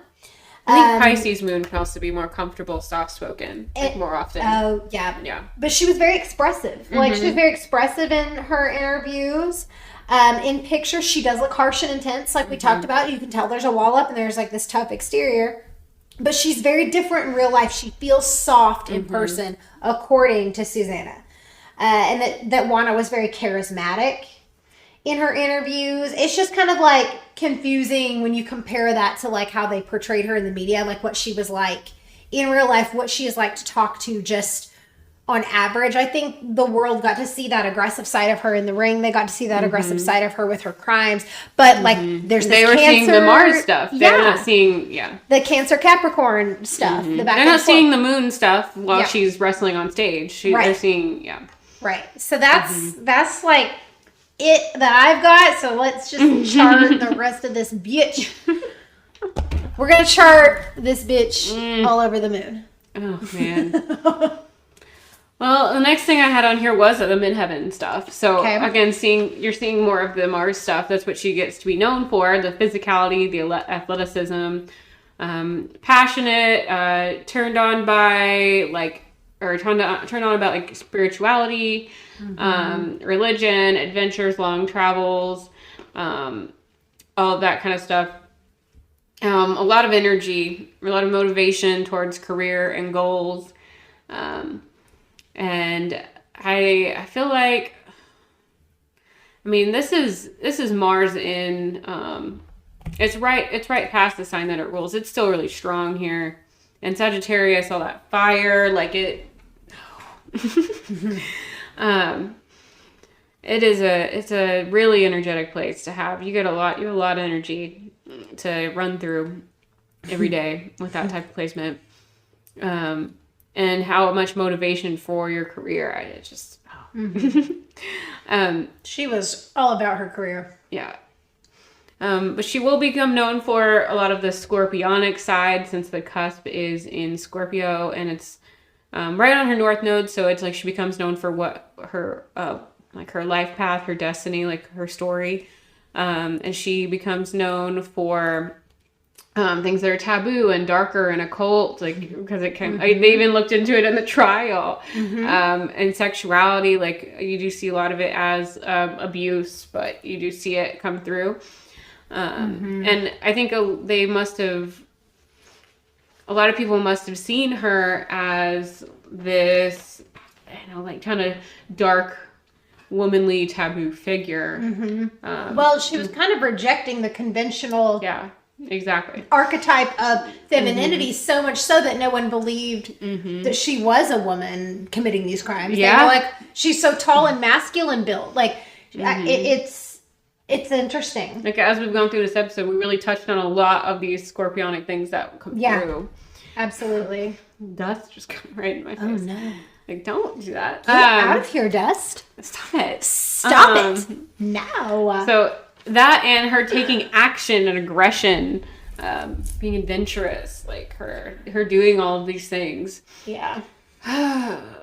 I think Pisces Moon can also be more comfortable, soft-spoken, like more often. Oh, yeah. Yeah. But she was very expressive. Like, she was very expressive in her interviews. In pictures, she does look harsh and intense, like we talked about. You can tell there's a wall up and there's, like, this tough exterior. But she's very different in real life. She feels soft in person, according to Susanna. And that JUANA was very charismatic in her interviews. It's just kind of, like, confusing when you compare that to like how they portrayed her in the media, like what she was like in real life, what she is like to talk to just on average. I think the world got to see that aggressive side of her in the ring. They got to see that aggressive side of her with her crimes. But like there's this cancer. They were seeing the Mars stuff. They're not seeing, the Cancer Capricorn stuff. The back They're not seeing the moon stuff while she's wrestling on stage. They're seeing, Right. So that's like it that I've got. So let's just chart the rest of this bitch. We're gonna chart this bitch all over the moon. Oh man. Well, the next thing I had on here was the midheaven stuff. So again, you're seeing more of the Mars stuff. That's what she gets to be known for: the physicality, the athleticism, passionate, turned on by turned on about like spirituality, religion, adventures, long travels, all of that kind of stuff. A lot of energy, a lot of motivation towards career and goals. And I feel like, I mean, this is Mars in, it's right past the sign that it rules. It's still really strong here. And Sagittarius, all that fire, like it, it's a really energetic place to have. You have a lot of energy. to run through every day with that type of placement. And how much motivation for your career. I just, She was all about her career. yeah. But she will become known for a lot of the scorpionic side, since the cusp is in Scorpio, and it's right on her north node. So it's like she becomes known for what her like her life path, her destiny, like her story, and she becomes known for things that are taboo and darker and occult, like, because it can, they even looked into it in the trial. And sexuality, like, you do see a lot of it as abuse, but you do see it come through. And I think a lot of people must have seen her as this, like, kind of dark, womanly, taboo figure. Well, she was kind of rejecting the conventional exactly archetype of femininity, so much so that no one believed that she was a woman committing these crimes. They were like, she's so tall and masculine built. Like, it's interesting. Like, as we've gone through this episode, we really touched on a lot of these scorpionic things that come through. Absolutely. Dust just come right in my face. Oh no. Like, don't do that. Get out of here, Dust. Stop it. Stop it. Now. So that, and her taking action and aggression, being adventurous, like her doing all of these things. Yeah.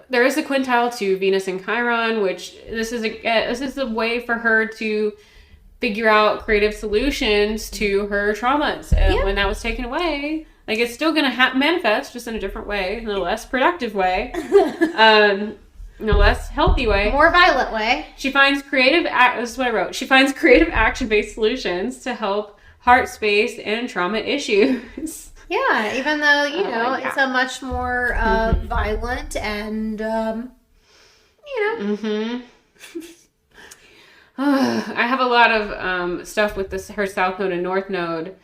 There is a quintile to Venus and Chiron, which this is a way for her to figure out creative solutions to her traumas. And when that was taken away, like, it's still going to manifest, just in a different way, in a less productive way, in a less healthy way. More violent way. She finds this is what I wrote. She finds creative action-based solutions to help heart space and trauma issues. Yeah, even though, it's a much more violent and, I have a lot of stuff with her South Node and North Node.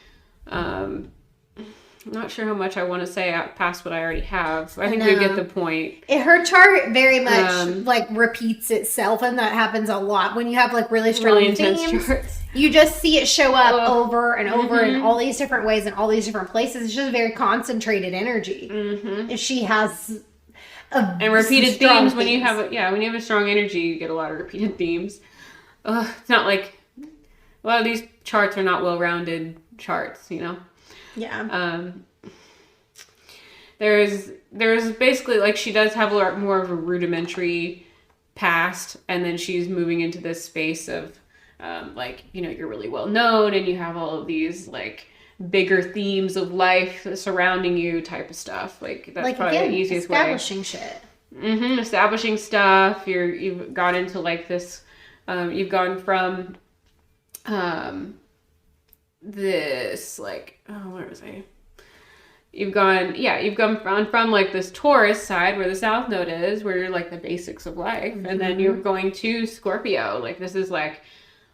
I'm not sure how much I want to say past what I already have. I think we get the point. Her chart very much repeats itself, and that happens a lot when you have like really strong really intense themes. charts. You just see it show up over and over in all these different ways in all these different places. It's just very concentrated energy. And she has and repeated themes. When you have a strong energy, you get a lot of repeated themes. It's not like a lot of these charts are not well-rounded charts, Yeah. There's basically, like, she does have a lot more of a rudimentary past, and then she's moving into this space of, you're really well known, and you have all of these, like, bigger themes of life surrounding you type of stuff. Like, that's probably the easiest way. Establishing shit. Establishing stuff. You've gone into, like, this, you've gone from, this, like, where was I? You've gone from like this Taurus side where the South Node is, where you're like the basics of life, and then you're going to Scorpio. Like, this is like,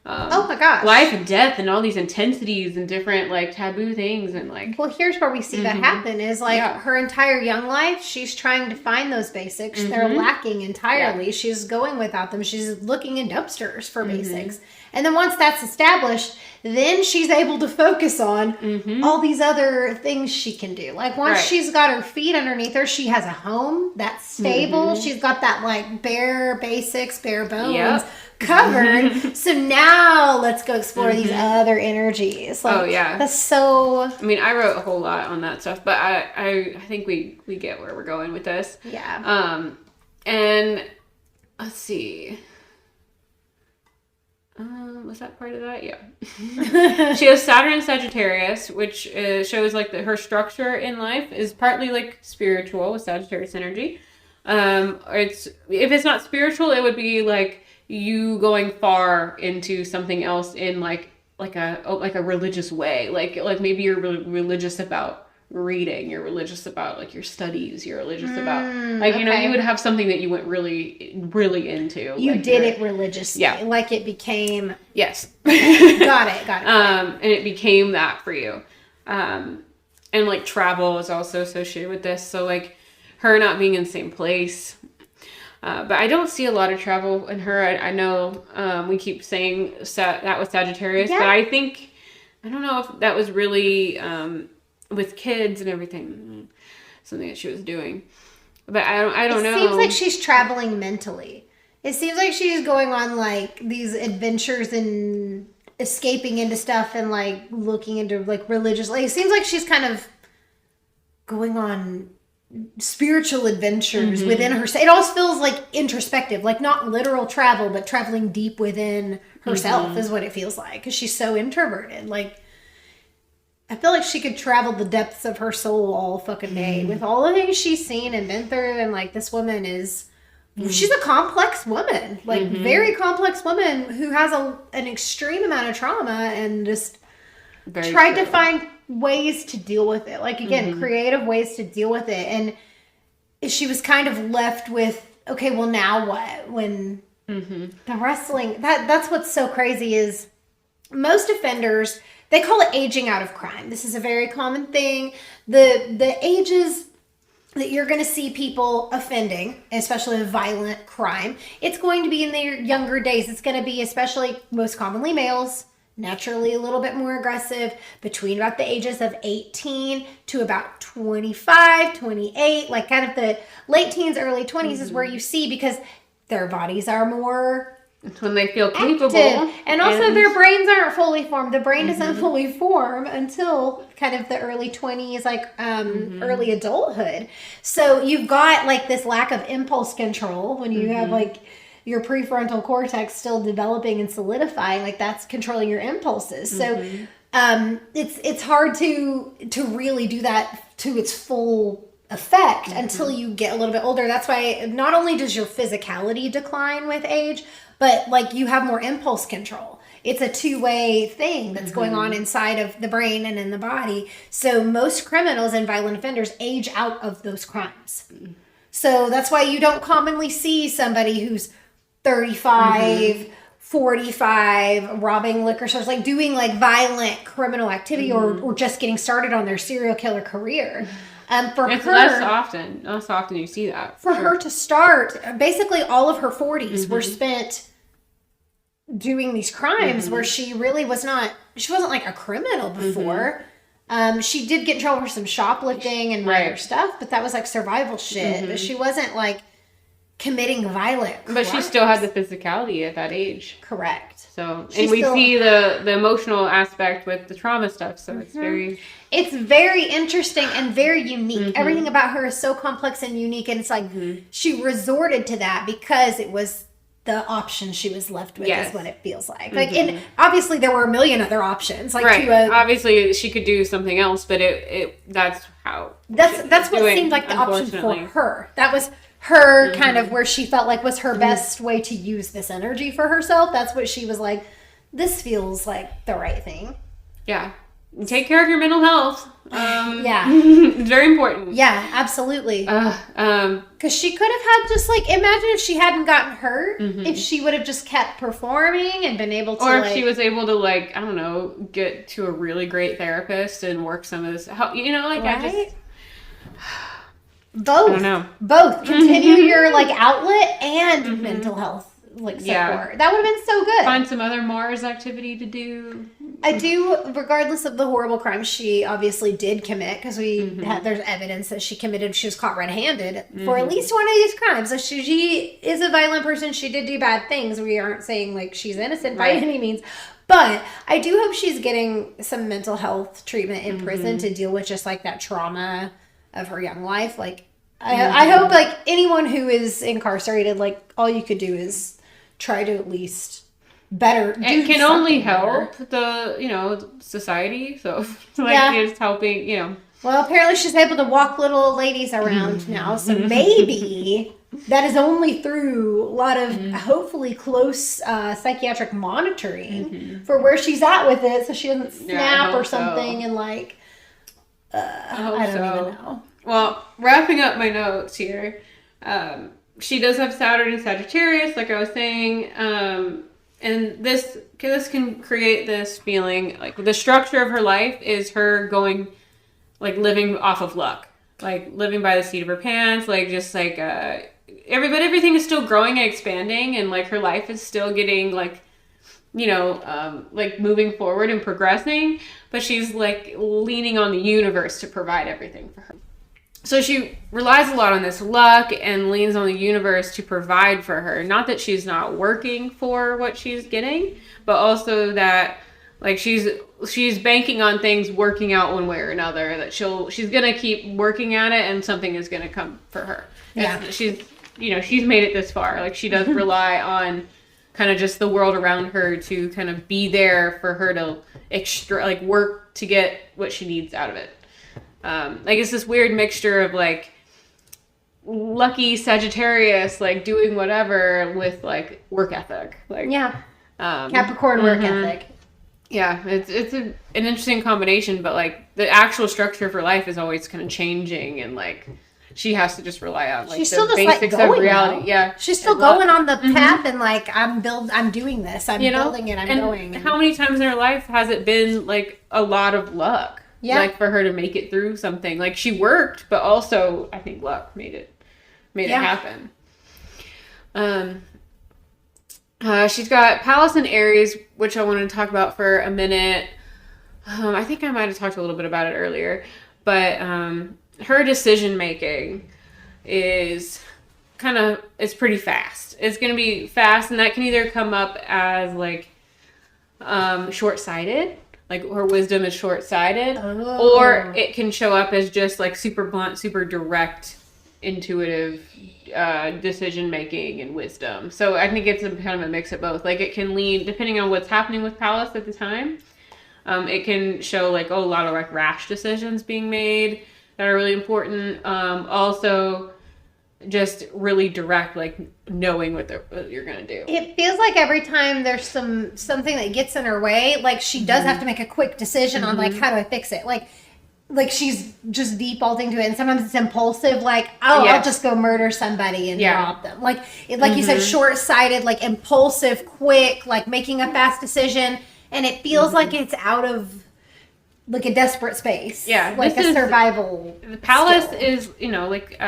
oh my gosh, life and death and all these intensities and different like taboo things, and like. Well, here's where we see that happen is like her entire young life, she's trying to find those basics. They're lacking entirely. She's going without them. She's looking in dumpsters for basics. And then once that's established, then she's able to focus on all these other things she can do. Like, once she's got her feet underneath her, she has a home that's stable. She's got that, like, bare basics, bare bones covered. So now let's go explore these other energies. Like, that's so... I mean, I wrote a whole lot on that stuff, but I think we get where we're going with this. Yeah. And let's see... was that part of that? Yeah. She has Saturn and Sagittarius, which shows like that her structure in life is partly like spiritual with Sagittarius energy. If it's not spiritual, it would be like you going far into something else in like a religious way. Like maybe you're religious about reading, you're religious about like your studies, you're religious about like you would have something that you went really into. You like did it religiously, like it became got it. And it became that for you. And like travel is also associated with this, so like her not being in the same place. But I don't see a lot of travel in her. I know we keep saying that with Sagittarius, but I think I don't know if that was really with kids and everything, something that she was doing. But I don't know. It seems like she's traveling mentally. It seems like she's going on like these adventures and escaping into stuff and like looking into like religious. Like it seems like she's kind of going on spiritual adventures within herself. It always feels like introspective, like not literal travel, but traveling deep within herself is what it feels like, because she's so introverted. Like I feel like she could travel the depths of her soul all fucking day with all the things she's seen and been through. And like this woman is, she's a complex woman, like very complex woman who has an extreme amount of trauma and just tried to find ways to deal with it. Like again, creative ways to deal with it. And she was kind of left with, okay, well now what? When the wrestling, that's what's so crazy is most offenders, they call it aging out of crime. This is a very common thing. The ages that you're going to see people offending, especially a violent crime, it's going to be in their younger days. It's going to be especially most commonly males, naturally a little bit more aggressive, between about the ages of 18 to about 25, 28, like kind of the late teens, early 20s is where you see, because their bodies are more it's when they feel capable. And also their brains aren't fully formed. The brain doesn't fully form until kind of the early 20s, like early adulthood. So you've got like this lack of impulse control when you have like your prefrontal cortex still developing and solidifying, like that's controlling your impulses. So it's hard to really do that to its full effect until you get a little bit older. That's why not only does your physicality decline with age, but like you have more impulse control. It's a two-way thing that's going on inside of the brain and in the body. So most criminals and violent offenders age out of those crimes. So that's why you don't commonly see somebody who's 35, 45, robbing liquor stores, like doing like violent criminal activity or just getting started on their serial killer career. It's less often you see that. For her to start, basically all of her 40s were spent doing these crimes where she really wasn't like a criminal before. She did get in trouble for some shoplifting and minor stuff, but that was like survival shit. But she wasn't like committing violent crimes. But she still had the physicality at that age. Correct. So, and we see the emotional aspect with the trauma stuff. So it's very interesting and very unique. Everything about her is so complex and unique. And it's like she resorted to that because it was the option she was left with is what it feels like. Like, and obviously there were a million other options. Like obviously she could do something else, but that's what seemed like the option for her. That was her kind of where she felt like was her best way to use this energy for herself. That's what she was like, this feels like the right thing. Yeah. Take care of your mental health. It's very important. Yeah, absolutely. Because she could have had just like, imagine if she hadn't gotten hurt, if she would have just kept performing and been able to, or if she was able to like, I don't know, get to a really great therapist and work some of this, you know, like both. I don't know. Both. Continue your like outlet and mental health like support. Yeah. That would have been so good. Find some other Mars activity to do. I do, regardless of the horrible crimes she obviously did commit, because there's evidence that she was caught red-handed for at least one of these crimes. So she is a violent person. She did do bad things. We aren't saying like she's innocent by any means. But I do hope she's getting some mental health treatment in prison to deal with just like that trauma of her young life. Like, I hope like anyone who is incarcerated, like all you could do is try to at least it can only help the society. So it's helping, Well, apparently she's able to walk little ladies around now, so maybe that is only through a lot of hopefully close psychiatric monitoring for where she's at with it, so she doesn't snap or something and like I don't even know. Well, wrapping up my notes here, she does have Saturn and Sagittarius, like I was saying. And this can create this feeling, like the structure of her life is her going, like living off of luck, like living by the seat of her pants, like just like, everything is still growing and expanding, and like her life is still getting like like moving forward and progressing, but she's like leaning on the universe to provide everything for her. So she relies a lot on this luck and leans on the universe to provide for her. Not that she's not working for what she's getting, but also that like she's banking on things working out one way or another, that she's going to keep working at it and something is going to come for her. Yeah. And she's made it this far. Like she does rely on kind of just the world around her to kind of be there for her to work to get what she needs out of it. Like it's this weird mixture of like lucky Sagittarius, like doing whatever with like work ethic. Like Capricorn work ethic. Yeah, it's an interesting combination, but like the actual structure of her life is always kind of changing, and like she has to just rely on like the basics of reality. Though. Yeah, she's still going on the path, and like I'm doing this. I'm building it. I'm going. How many times in her life has it been like a lot of luck? Yeah. Like for her to make it through something. Like she worked, but also I think luck made it happen. She's got Pallas in Aries, which I wanted to talk about for a minute. I think I might have talked a little bit about it earlier, but her decision making is it's pretty fast. It's going to be fast, and that can either come up as like short-sighted. Like her wisdom is short-sighted, or it can show up as just like super blunt, super direct, intuitive decision making and wisdom. So I think it's kind of a mix of both. Like it can lean, depending on what's happening with Pallas at the time. It can show like a lot of like rash decisions being made that are really important. Also, just really direct, like knowing what you're gonna do. It feels like every time there's something that gets in her way, like she does have to make a quick decision on like how do I fix it. Like she's just defaulting to it, and sometimes it's impulsive. Like I'll just go murder somebody and rob them. Like you said, short-sighted, like impulsive, quick, like making a fast decision, and it feels like it's out of like a desperate space. Yeah. Like a survival. The Pallas is, like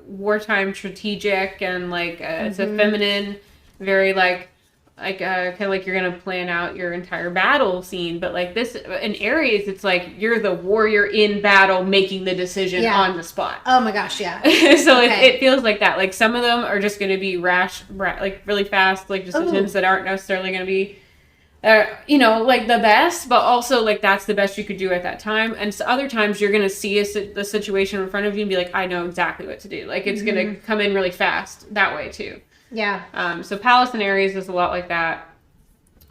wartime strategic, and like it's a feminine, very like kind of like you're going to plan out your entire battle scene. But like this in Aries, it's like you're the warrior in battle making the decision on the spot. Oh my gosh, yeah. So it feels like that. Like some of them are just going to be rash, like really fast, like decisions that aren't necessarily going to be like the best, but also like that's the best you could do at that time. And so other times you're gonna see the situation in front of you and be like, I know exactly what to do. Like it's gonna come in really fast that way too. Yeah. So Pallas in Aries is a lot like that.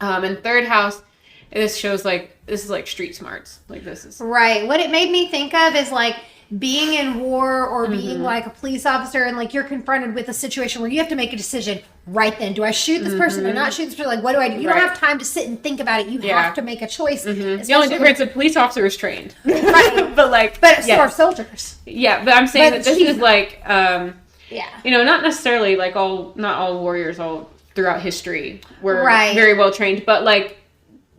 And third house, this shows like this is like street smarts. Like this is right. What it made me think of is like being in war or being like a police officer, and like you're confronted with a situation where you have to make a decision right then. Do I shoot this person or not shoot this person? Like, what do I do? You don't have time to sit and think about it. You have to make a choice. The only difference, a police officer is trained. Right. but so are soldiers. Yeah, but I'm saying that this is like, not necessarily like not all warriors all throughout history were very well trained, but like,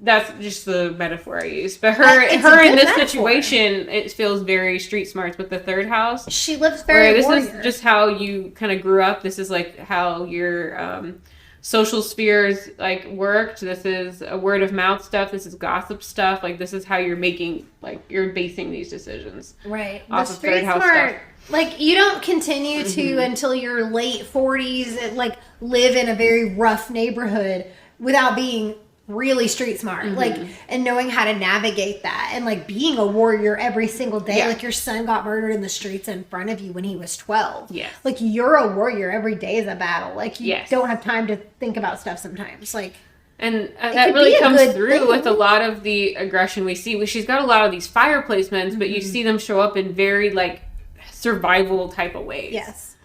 that's just the metaphor I use. But her in this situation, it feels very street smarts with the third house. She lives very warrior. This is just how you kind of grew up. This is like how your social spheres like worked. This is a word of mouth stuff. This is gossip stuff. Like this is how you're making, like you're basing these decisions. Right. Off of third house stuff. Like you don't continue to until your late 40s and like live in a very rough neighborhood without being really street smart, like, and knowing how to navigate that, and like being a warrior every single day. Like your son got murdered in the streets in front of you when he was 12. Yeah, like you're a warrior. Every day is a battle. Like you don't have time to think about stuff sometimes. Like, and that really comes through with a lot of the aggression we see. She's got a lot of these fire placements, but you see them show up in very like survival type of ways. Yes.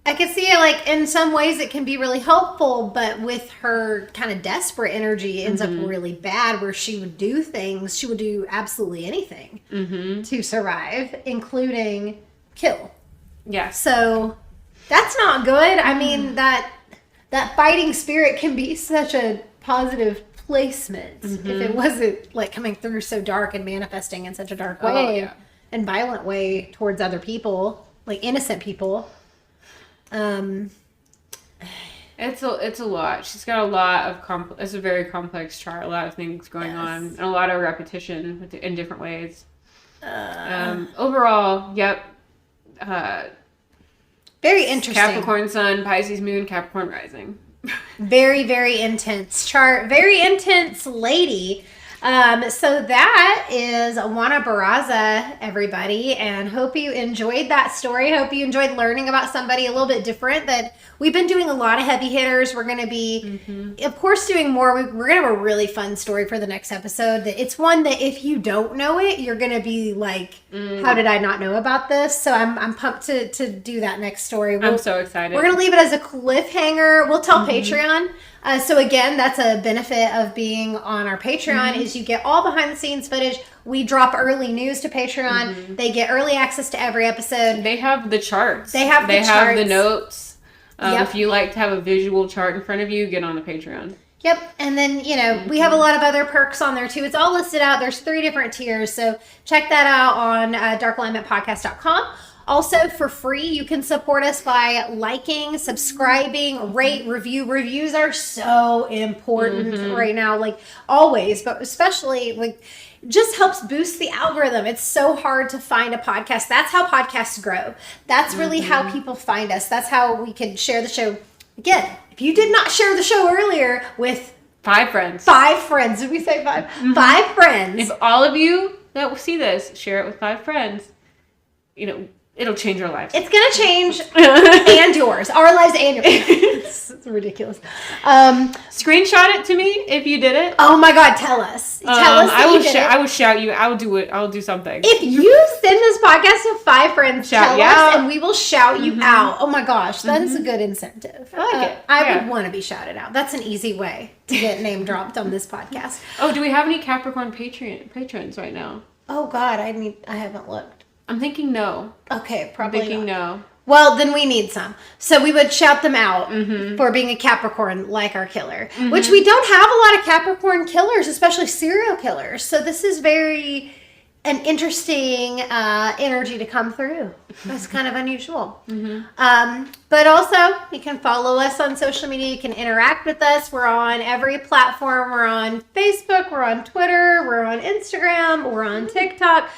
I could see it like in some ways it can be really helpful, but with her kind of desperate energy, it ends up really bad, where she would do absolutely anything to survive, including kill. Yeah. So that's not good. I mean, that fighting spirit can be such a positive placement if it wasn't like coming through so dark and manifesting in such a dark way and violent way towards other people, like innocent people. It's a lot. She's got a lot of it's a very complex chart. A lot of things going on, and a lot of repetition in different ways. Overall, yep. Very interesting. Capricorn Sun, Pisces Moon, Capricorn Rising. Very, very intense chart. Very intense lady. So that is JUANA BARRAZA, everybody, and hope you enjoyed that story. Hope you enjoyed learning about somebody a little bit different. That we've been doing a lot of heavy hitters. We're going to be, of course, doing more. We're going to have a really fun story for the next episode. It's one that if you don't know it, you're going to be like, how did I not know about this? So I'm pumped to do that next story. I'm so excited. We're going to leave it as a cliffhanger. We'll tell Patreon. So again, that's a benefit of being on our Patreon is you get all behind the scenes footage. We drop early news to Patreon. They get early access to every episode. They have the charts. They have the notes. If you like to have a visual chart in front of you, get on the Patreon. Yep. And then, we have a lot of other perks on there too. It's all listed out. There's 3 different tiers. So check that out on darkalignmentpodcast.com. Also, for free, you can support us by liking, subscribing, rate, review. Reviews are so important right now, like always, but especially like just helps boost the algorithm. It's so hard to find a podcast. That's how podcasts grow. That's really how people find us. That's how we can share the show. Again, if you did not share the show earlier with 5 friends. 5 friends. Did we say 5? 5 friends. If all of you that will see this share it with 5 friends, it'll change our lives. It's going to change and yours. Our lives and yours. It's ridiculous. Screenshot it to me if you did it. Oh my God, tell us. Tell us that you did it. I will shout you. I will do it. I will do something. If you send this podcast to 5 friends, tell us and we will shout you out. Oh my gosh, that is a good incentive. I like it. I would want to be shouted out. That's an easy way to get name dropped on this podcast. Oh, do we have any Capricorn patrons right now? Oh God, I haven't looked. I'm thinking no. Okay, probably I'm thinking no. Well, then we need some. So we would shout them out for being a Capricorn like our killer, which we don't have a lot of Capricorn killers, especially serial killers. So this is an interesting energy to come through. That's kind of unusual. But also, you can follow us on social media. You can interact with us. We're on every platform. We're on Facebook. We're on Twitter. We're on Instagram. We're on TikTok.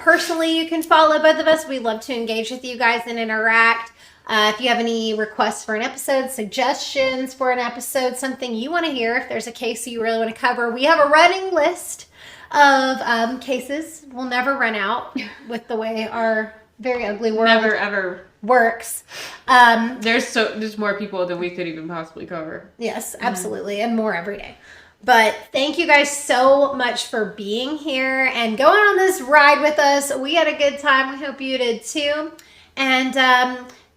Personally, you can follow both of us. We love to engage with you guys and interact. If you have any requests for an episode, suggestions for an episode, something you want to hear, if there's a case you really want to cover, we have a running list of cases. We'll never run out with the way our very ugly world never ever works. There's more people than we could even possibly cover. Yes, absolutely, and more every day. But thank you guys so much for being here and going on this ride with us. We had a good time. We hope you did too. And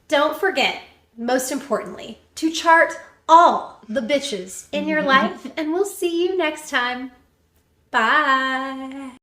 don't forget, most importantly, to chart all the bitches in your life. And we'll see you next time. Bye.